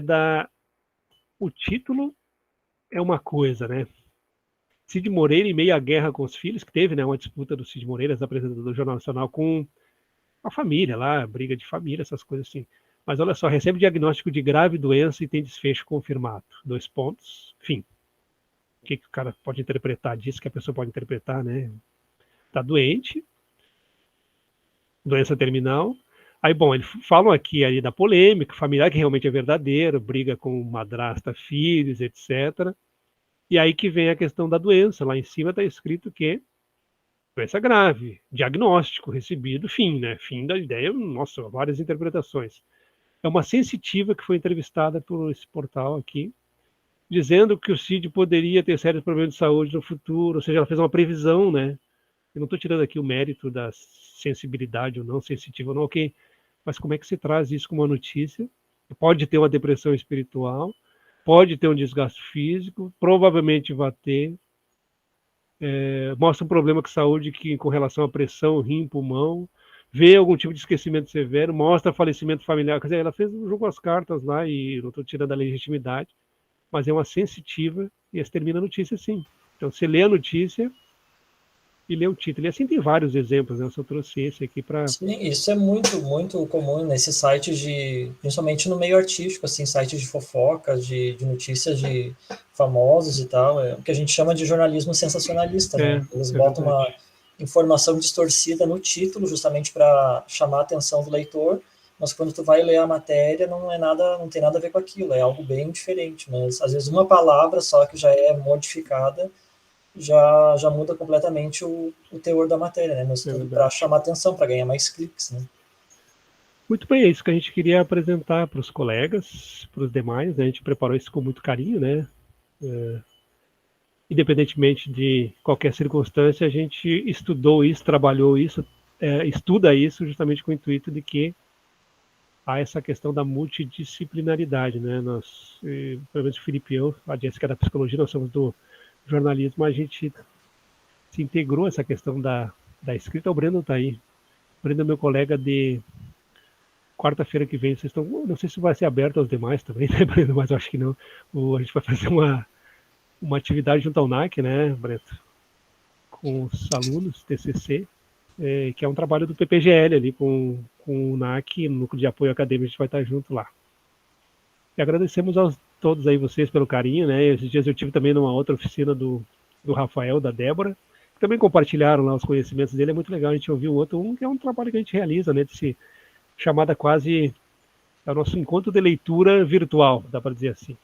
o título é uma coisa, né? Cid Moreira, em meio à guerra com os filhos, que teve, né, uma disputa do Cid Moreira, apresentador do Jornal Nacional, com a família lá, briga de família, essas coisas assim. Mas olha só, recebe diagnóstico de grave doença e tem desfecho confirmado. 2 pontos, fim. O que o cara pode interpretar disso, que a pessoa pode interpretar, né? Tá doente, doença terminal. Aí, bom, eles falam aqui ali da polêmica, familiar que realmente é verdadeiro, briga com madrasta, filhos, etc. E aí que vem a questão da doença. Lá em cima está escrito que doença grave, diagnóstico recebido, fim, né? Fim da ideia, nossa, várias interpretações. É uma sensitiva que foi entrevistada por esse portal aqui, dizendo que o Cid poderia ter sérios problemas de saúde no futuro, ou seja, ela fez uma previsão, né? Eu não estou tirando aqui o mérito da sensibilidade ou não, sensitiva ou não, ok, mas como é que se traz isso como uma notícia? Pode ter uma depressão espiritual, pode ter um desgaste físico, provavelmente vai ter, mostra um problema com saúde com relação à pressão, rim, pulmão, vê algum tipo de esquecimento severo, mostra falecimento familiar, quer dizer, ela fez um jogo às cartas lá e não estou tirando a legitimidade, mas é uma sensitiva e essa termina a notícia assim. Então você lê a notícia e lê o título. E assim tem vários exemplos, né? Eu só trouxe esse aqui para... Sim, isso é muito, muito comum nesses sites principalmente no meio artístico, assim, sites de fofocas, de notícias de famosos e tal, é o que a gente chama de jornalismo sensacionalista, né? Eles botam uma informação distorcida no título justamente para chamar a atenção do leitor, mas quando tu vai ler a matéria não tem nada a ver com aquilo, é algo bem diferente, mas às vezes uma palavra só que já é modificada já muda completamente o teor da matéria, né? Mas tudo para chamar atenção, para ganhar mais cliques, né? Muito bem, é isso que a gente queria apresentar para os colegas, para os demais, né? A gente preparou isso com muito carinho, né? Independentemente de qualquer circunstância, a gente estudou isso, trabalhou isso, estuda isso justamente com o intuito de que há essa questão da multidisciplinaridade, né? Nós, pelo menos o Felipe e eu, a Jéssica da psicologia, nós somos do jornalismo, a gente se integrou essa questão da escrita. O Breno está aí. O Breno é meu colega de quarta-feira que vem. Vocês estão, não sei se vai ser aberto aos demais também, né, Breno? Mas eu acho que não. A gente vai fazer uma atividade junto ao NAC, né, Breno? Com os alunos, TCC, que é um trabalho do PPGL ali com o NAC, no Núcleo de Apoio Acadêmico, a gente vai estar junto lá. E agradecemos a todos aí vocês pelo carinho, né? Esses dias eu tive também numa outra oficina do Rafael, da Débora, que também compartilharam lá os conhecimentos dele, é muito legal a gente ouvir que é um trabalho que a gente realiza, né? Desse chamada quase é o nosso encontro de leitura virtual, dá para dizer assim.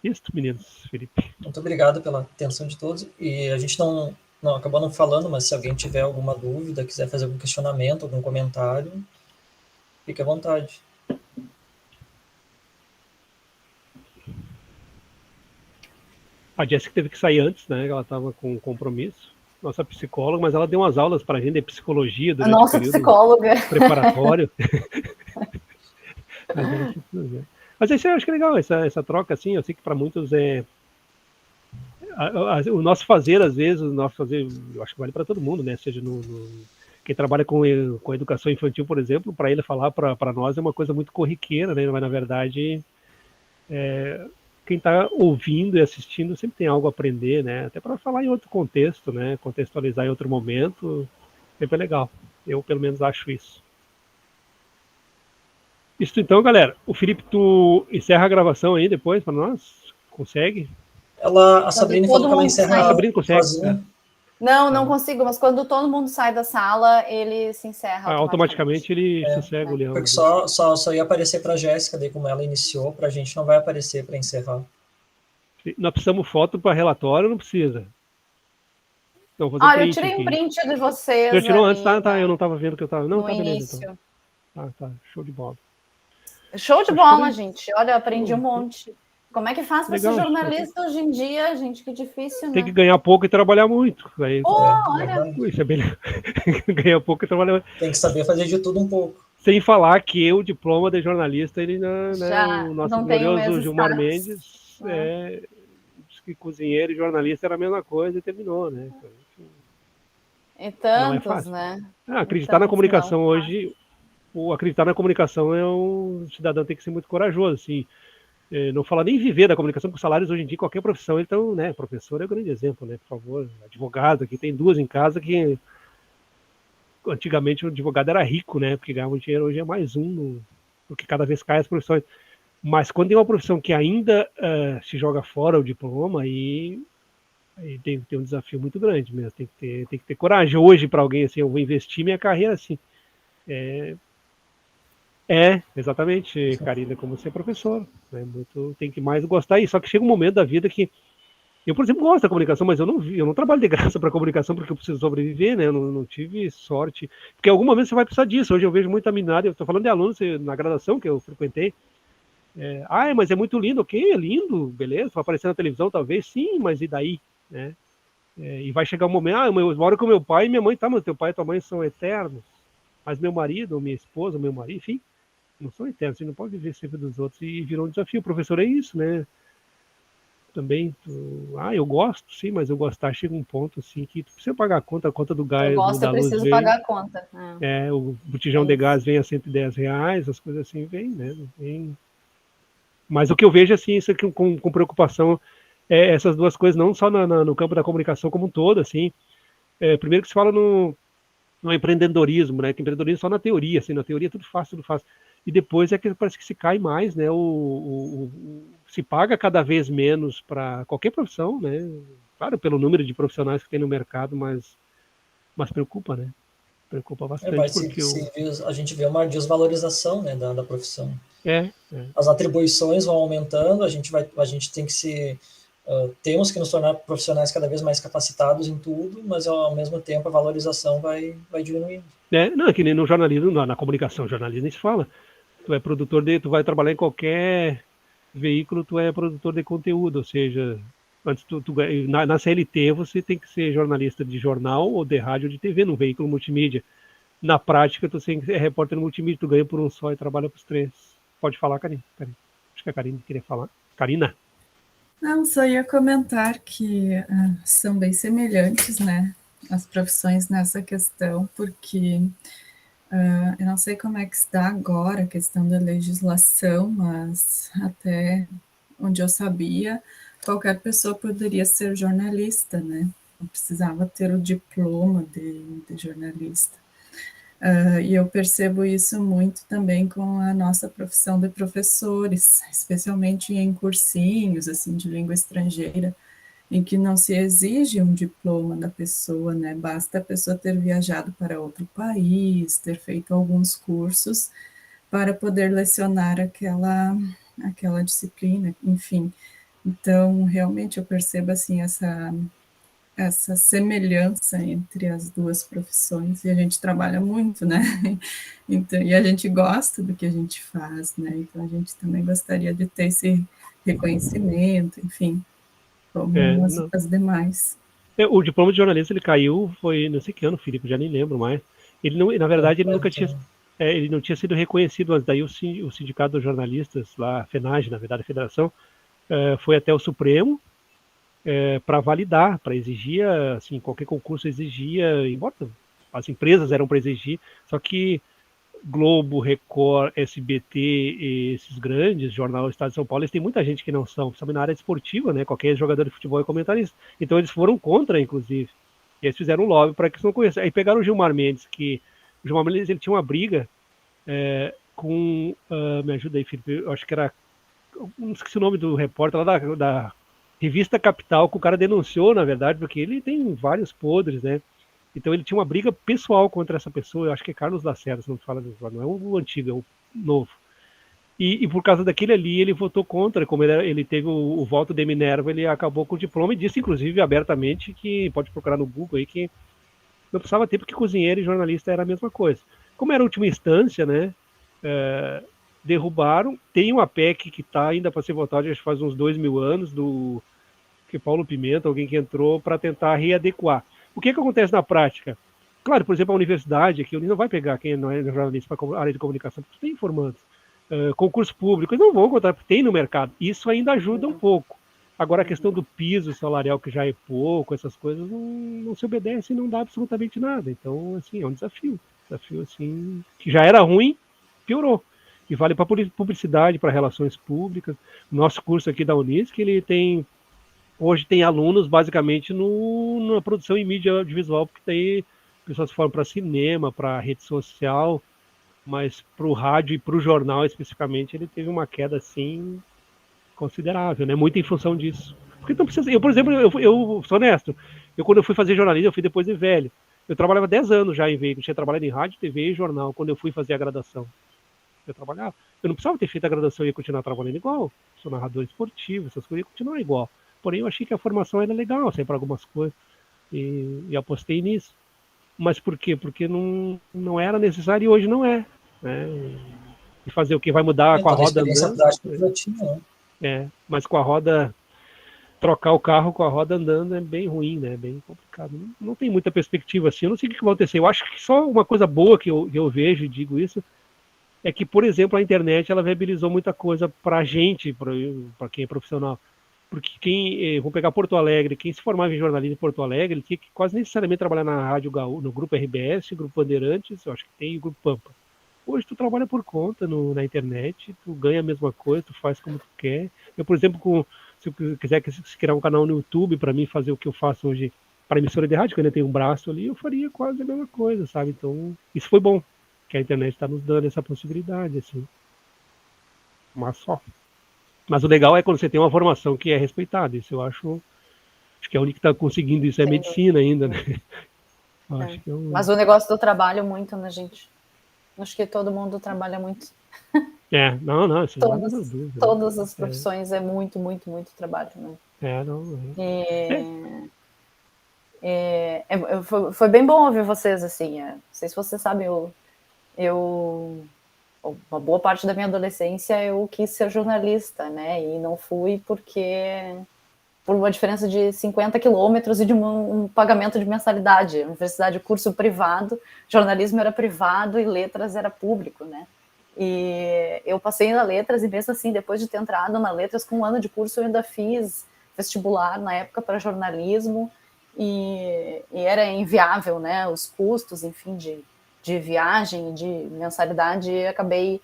Isso, meninos, Felipe. Muito obrigado pela atenção de todos, e a gente não acabou não falando, mas se alguém tiver alguma dúvida, quiser fazer algum questionamento, algum comentário, fique à vontade. A Jéssica teve que sair antes, né? Ela estava com um compromisso. Nossa psicóloga, mas ela deu umas aulas para a gente de psicologia durante nossa, o período psicóloga preparatório. Mas isso eu acho que é legal, essa troca, assim. Eu sei que para muitos o nosso fazer, às vezes, eu acho que vale para todo mundo, né? Seja quem trabalha com educação infantil, por exemplo, para ele falar para nós é uma coisa muito corriqueira, né? Mas na verdade quem está ouvindo e assistindo sempre tem algo a aprender, né? Até para falar em outro contexto, né? Contextualizar em outro momento, sempre é legal. Eu, pelo menos, acho isso. Isso então, galera. O Felipe, tu encerra a gravação aí depois para nós? Consegue? A Sabrina falou que ela encerra A Sabrina consegue. sozinha. Não consigo, mas quando todo mundo sai da sala, ele se encerra automaticamente ele sossega o leão. Porque só ia aparecer para a Jéssica, daí como ela iniciou, para a gente não vai aparecer para encerrar. Nós precisamos foto para relatório, não precisa? Então, olha, eu tirei um print de vocês. Você tirou antes, tá? Eu não estava vendo que eu estava. Não, no tá beleza. Início. Então. Tá, show de bola. Show de bola, gente. Olha, eu aprendi um monte. Como é que faz para ser jornalista hoje em dia, gente? Que difícil, né? Tem que ganhar pouco e trabalhar muito. Aí, olha. Isso é bem... ganhar pouco e trabalhar muito. Tem que saber fazer de tudo um pouco. Sem falar que o diploma de jornalista, ele o nosso glorioso Gilmar Mendes, diz que cozinheiro e jornalista era a mesma coisa e terminou, né? E tantos, né? Acreditar na comunicação hoje, acreditar na comunicação o cidadão tem que ser muito corajoso, assim. Não falar nem viver da comunicação, porque os salários hoje em dia, qualquer profissão, então, né, professor é um grande exemplo, né, por favor, advogado, aqui tem 2 em casa que antigamente o advogado era rico, né, porque ganhava dinheiro, hoje é mais um, porque cada vez cai as profissões, mas quando tem uma profissão que ainda se joga fora o diploma, aí tem que ter um desafio muito grande mesmo, tem que ter coragem hoje para alguém, assim, eu vou investir minha carreira, assim, exatamente, Karina, como ser professor, né? Tem que mais gostar aí. Só que chega um momento da vida que eu, por exemplo, gosto da comunicação, mas eu não trabalho de graça para comunicação porque eu preciso sobreviver, né? Eu não tive sorte, porque em algum momento você vai precisar disso. Hoje eu vejo muita minada, eu estou falando de alunos na graduação que eu frequentei. Mas é muito lindo, ok, é lindo, beleza, vai aparecer na televisão talvez, sim, mas e daí, né? E vai chegar um momento, eu moro com meu pai e minha mãe, tá, mas teu pai e tua mãe são eternos, mas meu marido, ou minha esposa, meu marido, enfim, não são eternos, você não pode viver sempre dos outros, e virou um desafio. O professor é isso, né? Também, eu gosto, sim, mas eu gostar chega um ponto assim que tu precisa pagar a conta do gás, da luz preciso pagar a conta. O botijão de gás vem a R$110, as coisas assim vem, né? Vem. Mas o que eu vejo assim, isso aqui com preocupação, essas duas coisas, não só no campo da comunicação como um todo, assim. Primeiro que se fala no empreendedorismo, né? Que empreendedorismo só na teoria, assim, na teoria tudo fácil. E depois que parece que se cai mais, né? Se paga cada vez menos para qualquer profissão, né? Claro, pelo número de profissionais que tem no mercado, mas preocupa, né? Preocupa bastante. A gente vê uma desvalorização, né, da profissão. É. As atribuições vão aumentando, a gente tem que temos que nos tornar profissionais cada vez mais capacitados em tudo, mas ao mesmo tempo a valorização vai diminuindo. Não, é que nem no jornalismo, na comunicação, jornalismo se fala. Tu é produtor tu vai trabalhar em qualquer veículo, tu é produtor de conteúdo, ou seja, antes na CLT você tem que ser jornalista de jornal ou de rádio ou de TV, num veículo multimídia. Na prática, tu tem que ser repórter multimídia, tu ganha por um só e trabalha para os 3. Pode falar, Karina. Acho que a Karina queria falar. Karina? Não, só ia comentar que são bem semelhantes, né, as profissões nessa questão, porque eu não sei como é que está agora a questão da legislação, mas até onde eu sabia, qualquer pessoa poderia ser jornalista, né? Não precisava ter o diploma de jornalista. E eu percebo isso muito também com a nossa profissão de professores, especialmente em cursinhos assim, de língua estrangeira, em que não se exige um diploma da pessoa, né? Basta a pessoa ter viajado para outro país, ter feito alguns cursos para poder lecionar aquela disciplina, enfim. Então, realmente eu percebo assim essa semelhança entre as duas profissões, e a gente trabalha muito, né? Então, e a gente gosta do que a gente faz, né? Então a gente também gostaria de ter esse reconhecimento, enfim, como as demais. O diploma de jornalista ele caiu, foi não sei que ano, Felipe, já nem lembro mais. Ele não, na verdade, ele nunca tinha, ele não tinha sido reconhecido, mas daí o sindicato dos jornalistas, lá, a FENAGE, na verdade, a federação, foi até o Supremo para validar, para exigir, assim, qualquer concurso exigia, embora as empresas eram para exigir, só que Globo, Record, SBT, esses grandes, Jornal Estado de São Paulo, eles têm muita gente que não são, sabe, na área esportiva, né? Qualquer jogador de futebol é comentarista. Então eles foram contra, inclusive. E eles fizeram um lobby para que isso não conheça. Aí pegaram o Gilmar Mendes, que o Gilmar Mendes ele tinha uma briga com. Me ajuda aí, Felipe. Eu acho que era. Não esqueci o nome do repórter lá da revista Capital, que o cara denunciou, na verdade, porque ele tem vários podres, né? Então ele tinha uma briga pessoal contra essa pessoa, eu acho que é Carlos Lacerda, se não fala, não é o antigo, é o novo. E por causa daquele ali, ele votou contra, como ele teve o voto de Minerva, ele acabou com o diploma e disse, inclusive, abertamente, que pode procurar no Google aí, que não precisava ter, porque cozinheiro e jornalista era a mesma coisa. Como era a última instância, né, derrubaram, tem uma PEC que está ainda para ser votada, acho que faz uns 2.000 anos, que Paulo Pimenta, alguém que entrou para tentar readequar. O que acontece na prática? Claro, por exemplo, a universidade aqui, não vai pegar quem não é jornalista para a área de comunicação, porque tem informantes. Concurso público, eles não vão contar, porque tem no mercado. Isso ainda ajuda um pouco. Agora, a questão do piso salarial, que já é pouco, essas coisas, não se obedece e não dá absolutamente nada. Então, assim, é um desafio. Desafio, assim, que já era ruim, piorou. E vale para publicidade, para relações públicas. Nosso curso aqui da Unisc, ele tem... Hoje tem alunos basicamente na produção em mídia audiovisual, porque daí pessoas formam para cinema, para rede social, mas para o rádio e para o jornal especificamente ele teve uma queda assim considerável, né? Muito em função disso. Porque não precisa. Eu, por exemplo, eu sou honesto. Quando eu fui fazer jornalismo, eu fui depois de velho. Eu trabalhava 10 anos já em veículo, tinha trabalhado em rádio, TV e jornal quando eu fui fazer a graduação. Eu trabalhava. Eu não precisava ter feito a graduação e ia continuar trabalhando igual. Sou narrador esportivo, essas coisas, ia continuar igual. Porém, eu achei que a formação era legal, sei para algumas coisas. E apostei nisso. Mas por quê? Porque não era necessário e hoje não é. Né? E fazer o que? Vai mudar com a roda andando? Mas com a roda, trocar o carro com a roda andando é bem ruim, né? É bem complicado. Não tem muita perspectiva assim. Eu não sei o que vai acontecer. Eu acho que só uma coisa boa que eu vejo e digo isso é que, por exemplo, a internet ela viabilizou muita coisa para a gente, para quem é profissional. Porque vamos pegar Porto Alegre, quem se formava em jornalismo em Porto Alegre, ele tinha que quase necessariamente trabalhar na Rádio Gaúcha, no Grupo RBS, Grupo Bandeirantes, eu acho que tem, e o Grupo Pampa. Hoje tu trabalha por conta na internet, tu ganha a mesma coisa, tu faz como tu quer. Eu, por exemplo, se eu quiser criar um canal no YouTube para mim fazer o que eu faço hoje para emissora de rádio, que eu ainda tenho um braço ali, eu faria quase a mesma coisa, sabe? Então, isso foi bom, que a internet está nos dando essa possibilidade, assim. Mas só. Mas o legal é quando você tem uma formação que é respeitada. Isso eu acho que é o único que está conseguindo isso é a medicina ainda, né? Acho que Mas o negócio do trabalho muito, né, gente? Acho que todo mundo trabalha muito. Não, isso não é dúvida. Todas as profissões é muito, muito, muito trabalho, né? Foi bem bom ouvir vocês, assim. Não sei se vocês sabem, uma boa parte da minha adolescência eu quis ser jornalista, né? E não fui por uma diferença de 50 quilômetros e de um pagamento de mensalidade. Universidade, curso privado, jornalismo era privado e letras era público, né? E eu passei na letras e mesmo assim, depois de ter entrado na letras com um ano de curso, eu ainda fiz vestibular na época para jornalismo e era inviável, né? Os custos, enfim, de viagem, de mensalidade, e acabei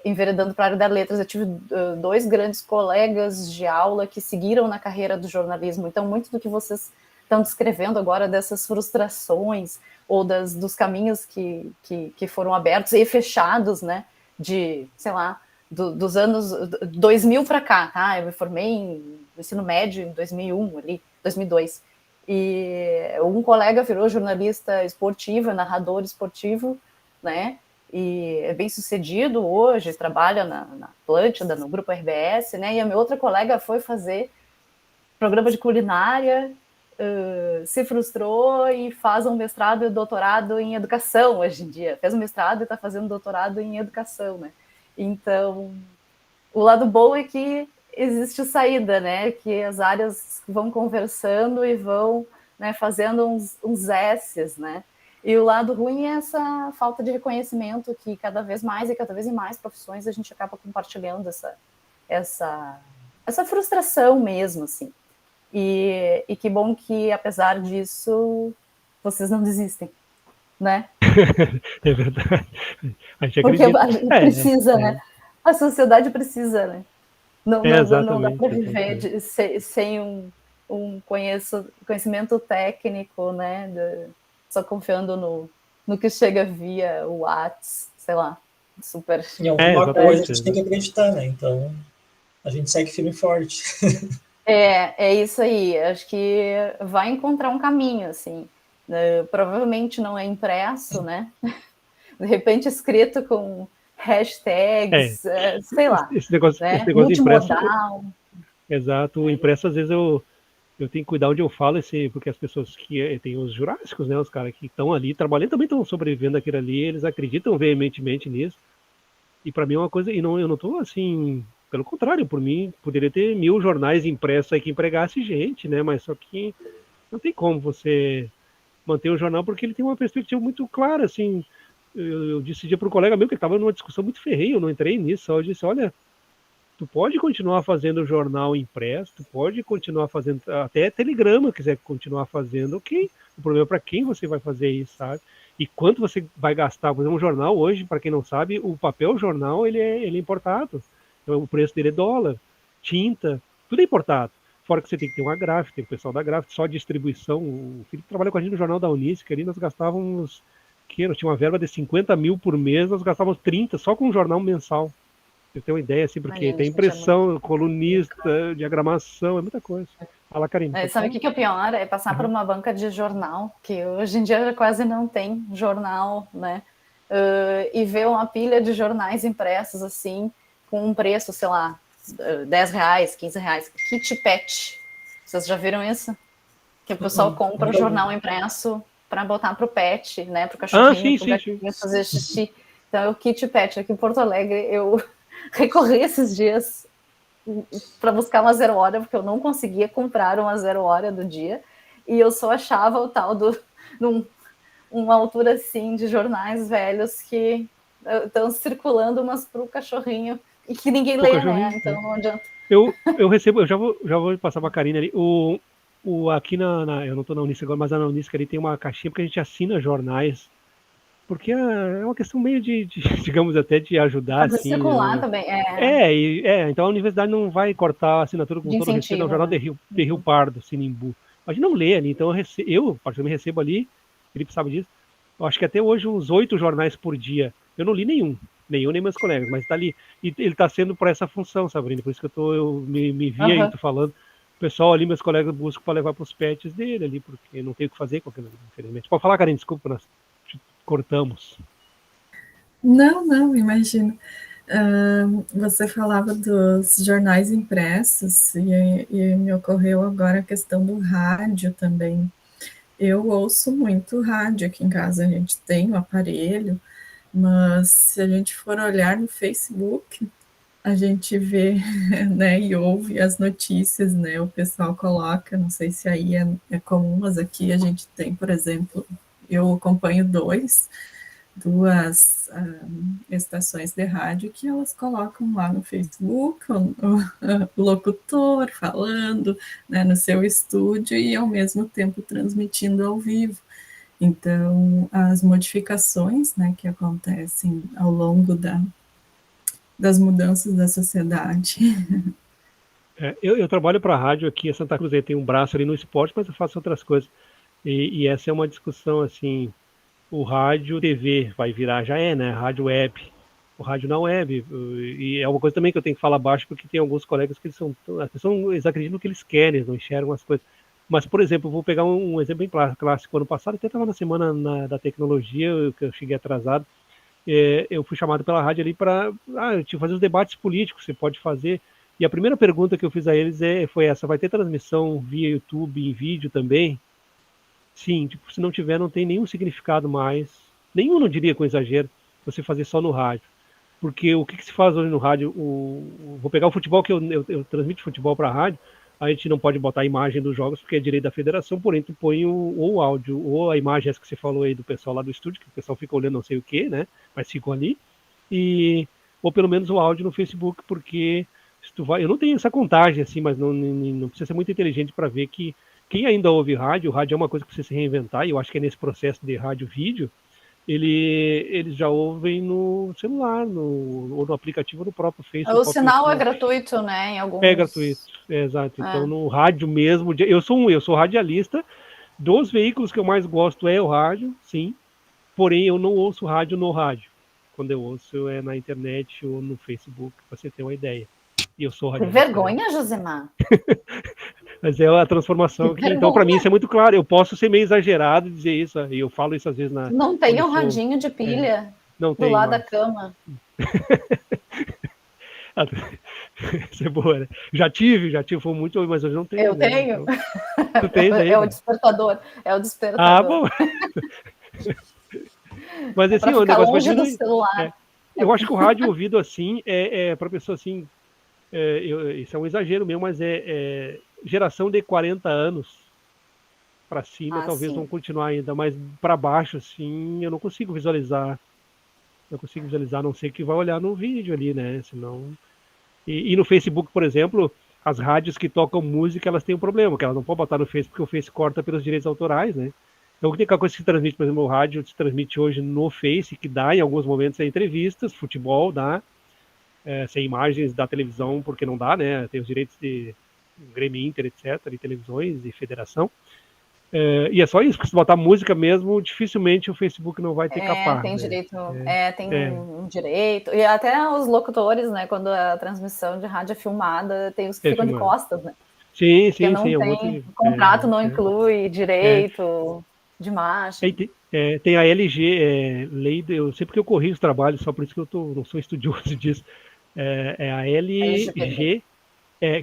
enveredando para a área das letras. Eu tive 2 grandes colegas de aula que seguiram na carreira do jornalismo. Então, muito do que vocês estão descrevendo agora, dessas frustrações ou dos caminhos que foram abertos e fechados, né, de, sei lá, dos anos 2000 para cá, tá? Eu me formei no ensino médio em 2001, ali, 2002. E um colega virou jornalista esportivo, narrador esportivo, né? E é bem sucedido hoje, trabalha na Atlântida, no Grupo RBS, né? E a minha outra colega foi fazer programa de culinária, se frustrou e faz um mestrado e doutorado em educação hoje em dia. Fez um mestrado e está fazendo doutorado em educação, né? Então, o lado bom é que existe saída, né? Que as áreas vão conversando e vão, né, fazendo uns S's, né? E o lado ruim é essa falta de reconhecimento que cada vez mais e cada vez em mais profissões a gente acaba compartilhando essa frustração mesmo, assim. E que bom que, apesar disso, vocês não desistem, né? É verdade. A gente Porque acredita. a gente precisa, né? A sociedade precisa, né? Não dá para viver sem um conhecimento técnico, né? Só confiando no que chega via o WhatsApp, sei lá, super. Em alguma coisa a gente tem que acreditar, né? Então a gente segue firme e forte. É isso aí. Acho que vai encontrar um caminho, assim. Provavelmente não é impresso, né? De repente escrito com hashtags, sei lá. Esse negócio multimodal. Impresso. Exato. O impresso, às vezes, eu tenho que cuidar onde eu falo, porque as pessoas que tem os jurássicos, né? Os caras que estão ali trabalhando também estão sobrevivendo aquilo ali, eles acreditam veementemente nisso. E para mim é uma coisa, eu não estou assim, pelo contrário, por mim, poderia ter 1000 jornais impressos aí que empregasse gente, né? Mas só que não tem como você manter o jornal, porque ele tem uma perspectiva muito clara, assim. Eu disse para o colega meu que estava numa discussão muito ferrenha, eu não entrei nisso, eu disse, olha, tu pode continuar fazendo o jornal impresso, tu pode continuar fazendo, até telegrama quiser continuar fazendo, ok. O problema é para quem você vai fazer isso, sabe? E quanto você vai gastar. Por exemplo, um jornal hoje, para quem não sabe, o papel jornal ele é importado. Então, o preço dele é dólar, tinta, tudo é importado. Fora que você tem que ter uma gráfica, tem o pessoal da gráfica, só distribuição. O Felipe trabalha com a gente no Jornal da Unisc, ali nós gastávamos, nós tinha uma verba de 50 mil por mês, nós gastávamos 30 só com um jornal mensal. Você tem uma ideia, assim, porque tem impressão, colunista, diagramação, é muita coisa. Fala, Karine. Sabe o que é o pior? É passar por uma banca de jornal, que hoje em dia quase não tem jornal, né? E ver uma pilha de jornais impressos, assim, com um preço, sei lá, R$10, R$15. Kit Pet. Vocês já viram isso? Que o pessoal compra o jornal impresso para botar pro pet, né? Pro cachorrinho, pro gatinho fazer xixi. Então é o Kit Pet. Aqui em Porto Alegre eu recorri esses dias para buscar uma 0 hora, porque eu não conseguia comprar uma 0 hora do dia, e eu só achava o tal uma altura assim de jornais velhos que estão circulando umas para o cachorrinho e que ninguém lê, né? Então não adianta. Eu recebo, eu já vou passar para a Karine ali. Aqui eu não estou na Unisc agora, mas na Unisc ali tem uma caixinha porque a gente assina jornais. Porque é uma questão meio de digamos, até de ajudar. Assim, circular também. Então a universidade não vai cortar a assinatura com todo respeito ao jornal de Rio Pardo, Sinimbu. A gente não lê ali, então eu particularmente recebo ali, o Felipe sabe disso, eu acho que até hoje uns 8 jornais por dia. Eu não li nenhum, nem meus colegas, mas está ali. E ele está sendo por essa função, Sabrina, por isso que eu me vi aí, tô falando. O pessoal ali, meus colegas buscam para levar para os pets dele ali, porque não tem o que fazer com aquilo, infelizmente. Pode falar, Karine, desculpa, nós cortamos. Não, imagino. Você falava dos jornais impressos e me ocorreu agora a questão do rádio também. Eu ouço muito rádio aqui em casa, a gente tem um aparelho, mas se a gente for olhar no Facebook, a gente vê, né, e ouve as notícias, né, o pessoal coloca, não sei se aí é comum, mas aqui a gente tem, por exemplo, eu acompanho duas estações de rádio que elas colocam lá no Facebook o locutor falando, né, no seu estúdio e ao mesmo tempo transmitindo ao vivo. Então, as modificações, né, que acontecem ao longo das mudanças da sociedade. Eu trabalho para a rádio aqui em Santa Cruz, tem um braço ali no esporte, mas eu faço outras coisas. E essa é uma discussão, assim, o rádio TV vai virar, já né, rádio web, o rádio na web, e é uma coisa também que eu tenho que falar baixo, porque tem alguns colegas que eles acreditam no que eles querem, eles não enxergam as coisas. Mas, por exemplo, eu vou pegar um exemplo bem clássico. Ano passado, até estava na semana da tecnologia, que eu cheguei atrasado, eu fui chamado pela rádio ali para fazer os debates políticos, você pode fazer. E a primeira pergunta que eu fiz a eles foi essa: vai ter transmissão via YouTube em vídeo também? Sim, se não tiver, não tem nenhum significado mais. Nenhum, não diria com exagero, você fazer só no rádio. Porque o que se faz hoje no rádio? Vou pegar o futebol, que eu transmito futebol para a rádio, a gente não pode botar a imagem dos jogos porque é direito da federação, porém tu põe ou o áudio, ou a imagem essa que você falou aí do pessoal lá do estúdio, que o pessoal fica olhando não sei o que, né? Mas ficam ali. Ou pelo menos o áudio no Facebook, porque se tu vai, eu não tenho essa contagem assim, mas não precisa ser muito inteligente para ver que quem ainda ouve rádio, o rádio é uma coisa que precisa se reinventar, e eu acho que é nesse processo de rádio-vídeo, eles já ouvem no celular, ou no aplicativo do próprio Facebook. O sinal é gratuito, né? Em alguns... É gratuito, exato. Então, no rádio mesmo, eu sou radialista, dos veículos que eu mais gosto é o rádio, sim, porém eu não ouço rádio no rádio. Quando eu ouço é na internet ou no Facebook, para você ter uma ideia. E eu sou Que radialista. vergonha, Josemar. Mas é a transformação aqui. Então, para mim, isso é muito claro. Eu posso ser meio exagerado e dizer isso, e eu falo isso às vezes na. Não tem um quando eu sou- radinho de pilha Não do tem lado mais. da cama. Isso é boa, né? Já tive, foi muito, mas hoje não tenho. Eu né? tenho. Então, tu tens aí, É o né? despertador. É o Ah, despertador. bom. Mas assim, Para o ficar negócio vai longe do diminuir. celular. Eu acho que o rádio ouvido assim é para pessoa assim. Isso é um exagero mesmo, mas geração de 40 anos para cima, talvez sim. vão continuar ainda, mas para baixo, assim, eu não consigo visualizar. Não consigo visualizar, a não ser que vai olhar no vídeo ali, né? Senão. E no Facebook, por exemplo, as rádios que tocam música, elas têm um problema, que elas não podem botar no Face, porque o Face corta pelos direitos autorais, né? Então, a única coisa que se transmite, por exemplo, o rádio se transmite hoje no Face, que dá em alguns momentos entrevistas, futebol, dá, sem imagens da televisão, porque não dá, né? Tem os direitos de Grêmio, Inter, etc., de televisões e federação. E é só isso, porque se botar música mesmo, dificilmente o Facebook não vai ter capaz. Tem né? direito, um direito. E até os locutores, né? Quando a transmissão de rádio é filmada, tem os que ficam filmado. de costas, né? Sim, Porque não tem, o contrato não inclui direito de imagem. Tem a LG, eu sei porque eu corri os trabalhos, só por isso que eu não sou estudioso disso. É a LG,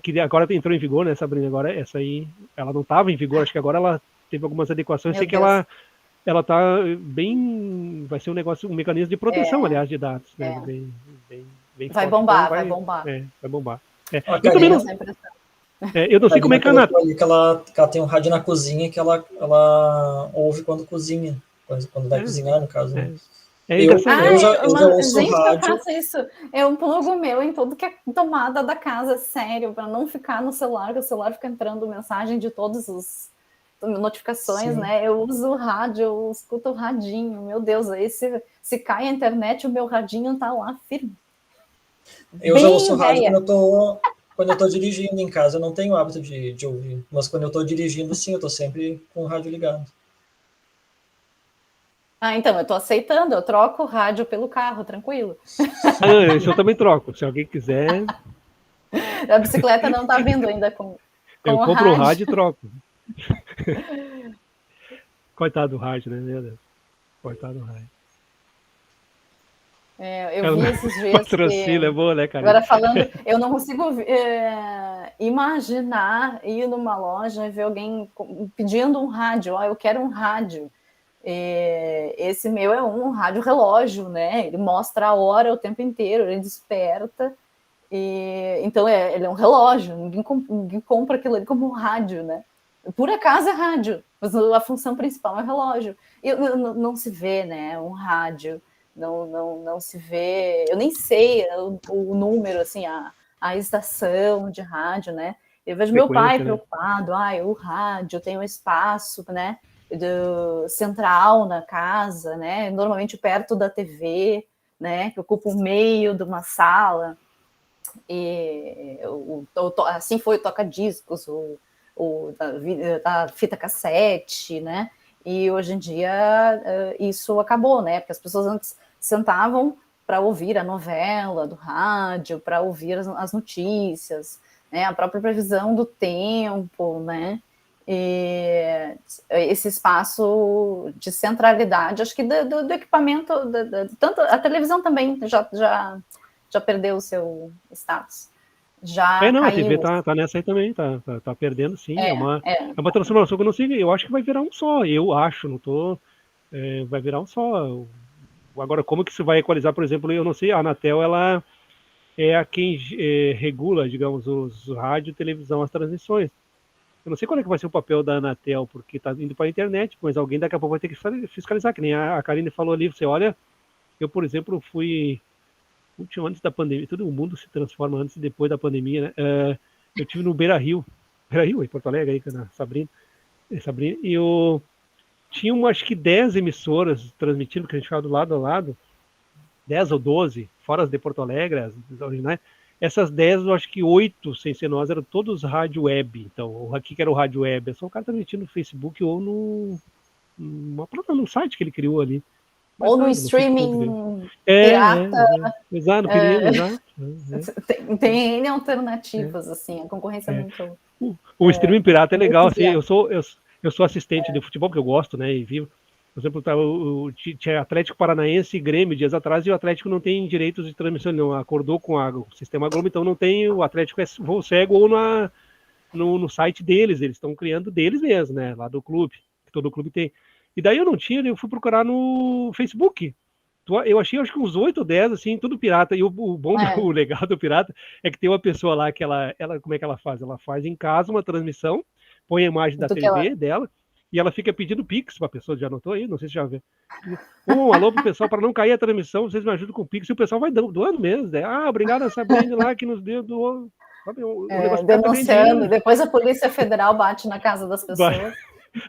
que agora entrou em vigor, né, Sabrina? Agora essa aí, ela não estava em vigor, acho que agora ela teve algumas adequações. Sei que ela tá bem, vai ser um mecanismo de proteção, aliás, de dados, né? Bem vai forte. bombar, Então, vai bombar. Vai bombar. A Eu também não, Karina, eu não sei como é que a colocou ali que ela tem um rádio na cozinha que ela ouve quando cozinha, quando vai cozinhar, no caso. Né? Eu já ouço gente, rádio. eu faço isso. Eu plugo o meu em tudo que é tomada da casa, sério, para não ficar no celular, porque o celular fica entrando mensagem de todas as notificações, né? Eu uso o rádio, eu escuto o radinho. Meu Deus, aí se cai a internet, o meu radinho tá lá firme. Eu já ouço rádio quando eu tô dirigindo em casa. Eu não tenho o hábito de ouvir, mas quando eu tô dirigindo, sim, eu tô sempre com o rádio ligado. Então, eu tô aceitando, eu troco o rádio pelo carro, tranquilo. Isso eu também troco, se alguém quiser. A bicicleta não tá vindo ainda com eu o compro rádio. o rádio e troco. Coitado do rádio, né, meu Deus? Coitado do rádio. Eu vi esses dias. Patrocínio é boa, né, cara? Agora falando, eu não consigo imaginar ir numa loja e ver alguém pedindo um rádio. Eu quero um rádio. Esse meu é um rádio relógio, né? Ele mostra a hora o tempo inteiro, ele desperta. Então ele é um relógio. Ninguém compra aquilo ali como um rádio, né? Por acaso é rádio, mas a função principal é relógio. E não se vê, né? Um rádio. Não se vê, eu nem sei o número, assim, a estação de rádio, né? Eu vejo meu pai preocupado, o rádio tem um espaço, né, central na casa, né, normalmente perto da TV, né, que ocupa o meio de uma sala, e assim foi o toca-discos, a fita cassete, né? E hoje em dia isso acabou, né? Porque as pessoas antes sentavam para ouvir a novela do rádio, para ouvir as notícias, né? A própria previsão do tempo, né? E esse espaço de centralidade, acho que do equipamento, tanto a televisão também já perdeu o seu status. Não, caiu. a TV tá nessa aí também, tá perdendo, sim. É uma transformação que eu não sei, eu acho que vai virar um só, eu acho, não tô. Vai virar um só. Agora, como que isso vai equalizar, por exemplo, eu não sei, a Anatel, ela é a quem regula, digamos, os rádio e televisão, as transmissões. Eu não sei qual é que vai ser o papel da Anatel, porque tá indo para a internet, mas alguém daqui a pouco vai ter que fiscalizar, que nem a Karine falou ali, você olha, eu, por exemplo, fui antes da pandemia, todo mundo se transforma antes e depois da pandemia, né? Eu tive no Beira-Rio, em Porto Alegre, aí, na Sabrina, e tinha acho que 10 emissoras transmitindo, porque a gente ficava do lado a lado, 10 ou 12, fora as de Porto Alegre, as originais. Essas 10, eu acho que 8, sem ser nós, eram todos rádio web. Então, o que era o rádio web? É só o cara transmitindo no Facebook ou no site que ele criou ali. Mas ou no nada, streaming pirata. Exato, exato. Tem N alternativas, assim, a concorrência é muito... O streaming pirata é legal, assim, grande. eu sou assistente de futebol, porque eu gosto, né, e vivo. Por exemplo, tinha Atlético Paranaense e Grêmio dias atrás, e o Atlético não tem direitos de transmissão, não acordou com o Sistema Globo, então não tem, o Atlético é voo cego ou no site deles, eles estão criando deles mesmo, né, lá do clube, que todo clube tem. E daí eu não tinha, eu fui procurar no Facebook. Eu achei, acho que uns 8 ou 10, assim, tudo pirata. E o bom, o legal do pirata é que tem uma pessoa lá que ela, como é que ela faz? Ela faz em casa uma transmissão, põe a imagem da TV dela, e ela fica pedindo Pix para a pessoa. Já anotou aí? Não sei se já vê. Um alô pro pessoal, para não cair a transmissão, vocês me ajudam com o Pix. E o pessoal vai doando mesmo. Né? Obrigado a Sabrina lá que nos deu do... denunciando. Depois a Polícia Federal bate na casa das pessoas.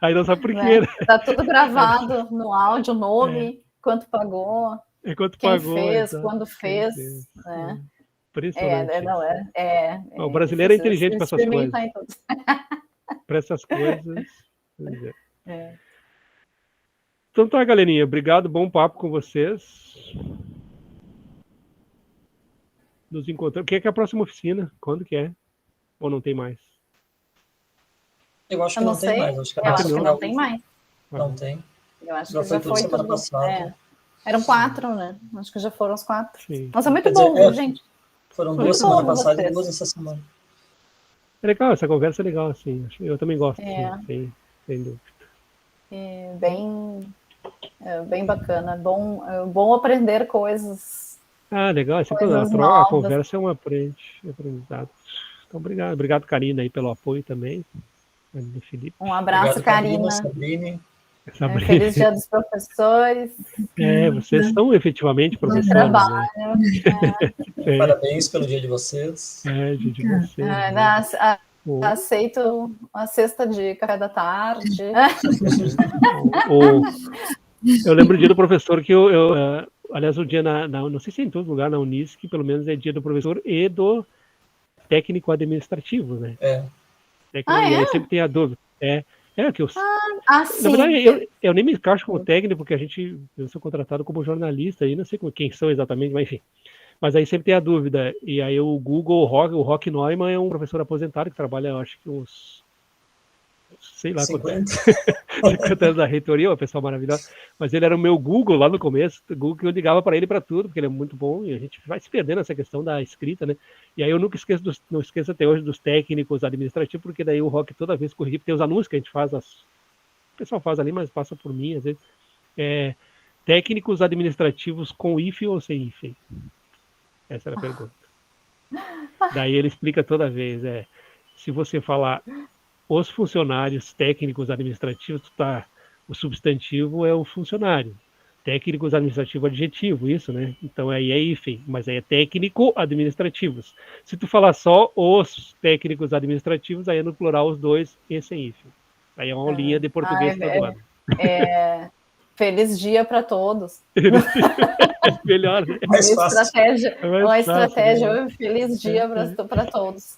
Aí não sabe por quê. Né? Tá tudo gravado no áudio, nome, quanto pagou, quem fez, quando fez. Né? Impressionante. O brasileiro é inteligente para essas coisas. Para essas coisas. Então tá, galerinha. Obrigado, bom papo com vocês. Nos encontramos. O que é a próxima oficina? Quando que é? Ou não tem mais? Eu acho que não tem mais. Acho que não tem mais. Não tem. Eu acho que já foi semana passada. Eram 4, né? Acho que já foram os 4. Sim. Nossa, muito bom, gente. Foram 2 semana passada e 2 essa semana. É legal, essa conversa é legal, assim. Eu também gosto, sem dúvida. Bem bacana. Bom aprender coisas. Legal. A conversa é um aprendizado. Então, obrigado. Obrigado, Karina, aí, pelo apoio também. Do Felipe. Um abraço, Karina. Sabrina. Feliz Dia dos Professores. Vocês são efetivamente professores. Trabalho. Né? Parabéns pelo dia de vocês. Dia de vocês. Aceito a cesta de café da tarde. Eu lembro o dia do professor que aliás, o dia não sei se é em todo lugar, na Unisc, pelo menos é dia do professor e do técnico administrativo, né? E aí sempre tem a dúvida. Que eu... sim. Na verdade, eu nem me encaixo como técnico, porque eu sou contratado como jornalista, e não sei quem são exatamente, mas enfim. Mas aí sempre tem a dúvida. E aí o Google, o Rock Neumann é um professor aposentado que trabalha, eu acho que uns... sei lá 50 anos da reitoria, uma pessoa maravilhosa. Mas ele era o meu Google lá no começo, o Google que eu ligava para ele para tudo, porque ele é muito bom, e a gente vai se perdendo nessa questão da escrita, né? E aí eu nunca esqueço, não esqueço até hoje dos técnicos administrativos, porque daí o Rock toda vez corrige, tem os anúncios que a gente faz, o pessoal faz ali, mas passa por mim, às vezes. Técnicos administrativos com hífen ou sem hífen? Essa era a pergunta. Daí ele explica toda vez, se você falar os funcionários técnicos administrativos, o substantivo é o funcionário. Técnicos administrativos adjetivo, isso, né? Então aí é hífen, mas aí é técnico administrativos. Se tu falar só os técnicos administrativos, aí é no plural os dois e sem hífen. Aí é uma linha de português graduado. Feliz dia para todos. Melhor, né? Uma estratégia. Feliz dia para todos.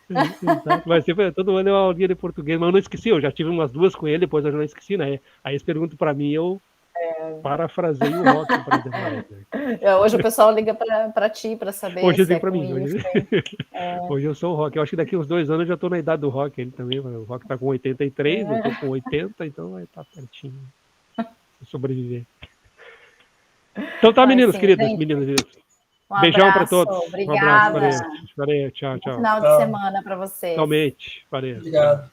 Vai ser todo ano é uma aulinha de português, mas eu não esqueci, eu já tive umas 2 com ele, depois eu já não esqueci, né? Aí eles perguntam para mim, eu parafraseio o Rock, por exemplo. Hoje o pessoal liga para ti para saber. Hoje eu para mim. Hoje eu sou o Rock. Eu acho que daqui uns 2 anos eu já estou na idade do Rock, ele também. O Rock está com 83, eu estou com 80, então vai estar pertinho. Sobreviver. Então tá, meninos, queridos, meninas. Beijão para todos. Obrigada. Um abraço. Valeu. Tchau. Final de semana para vocês. Realmente. Valeu. Obrigado.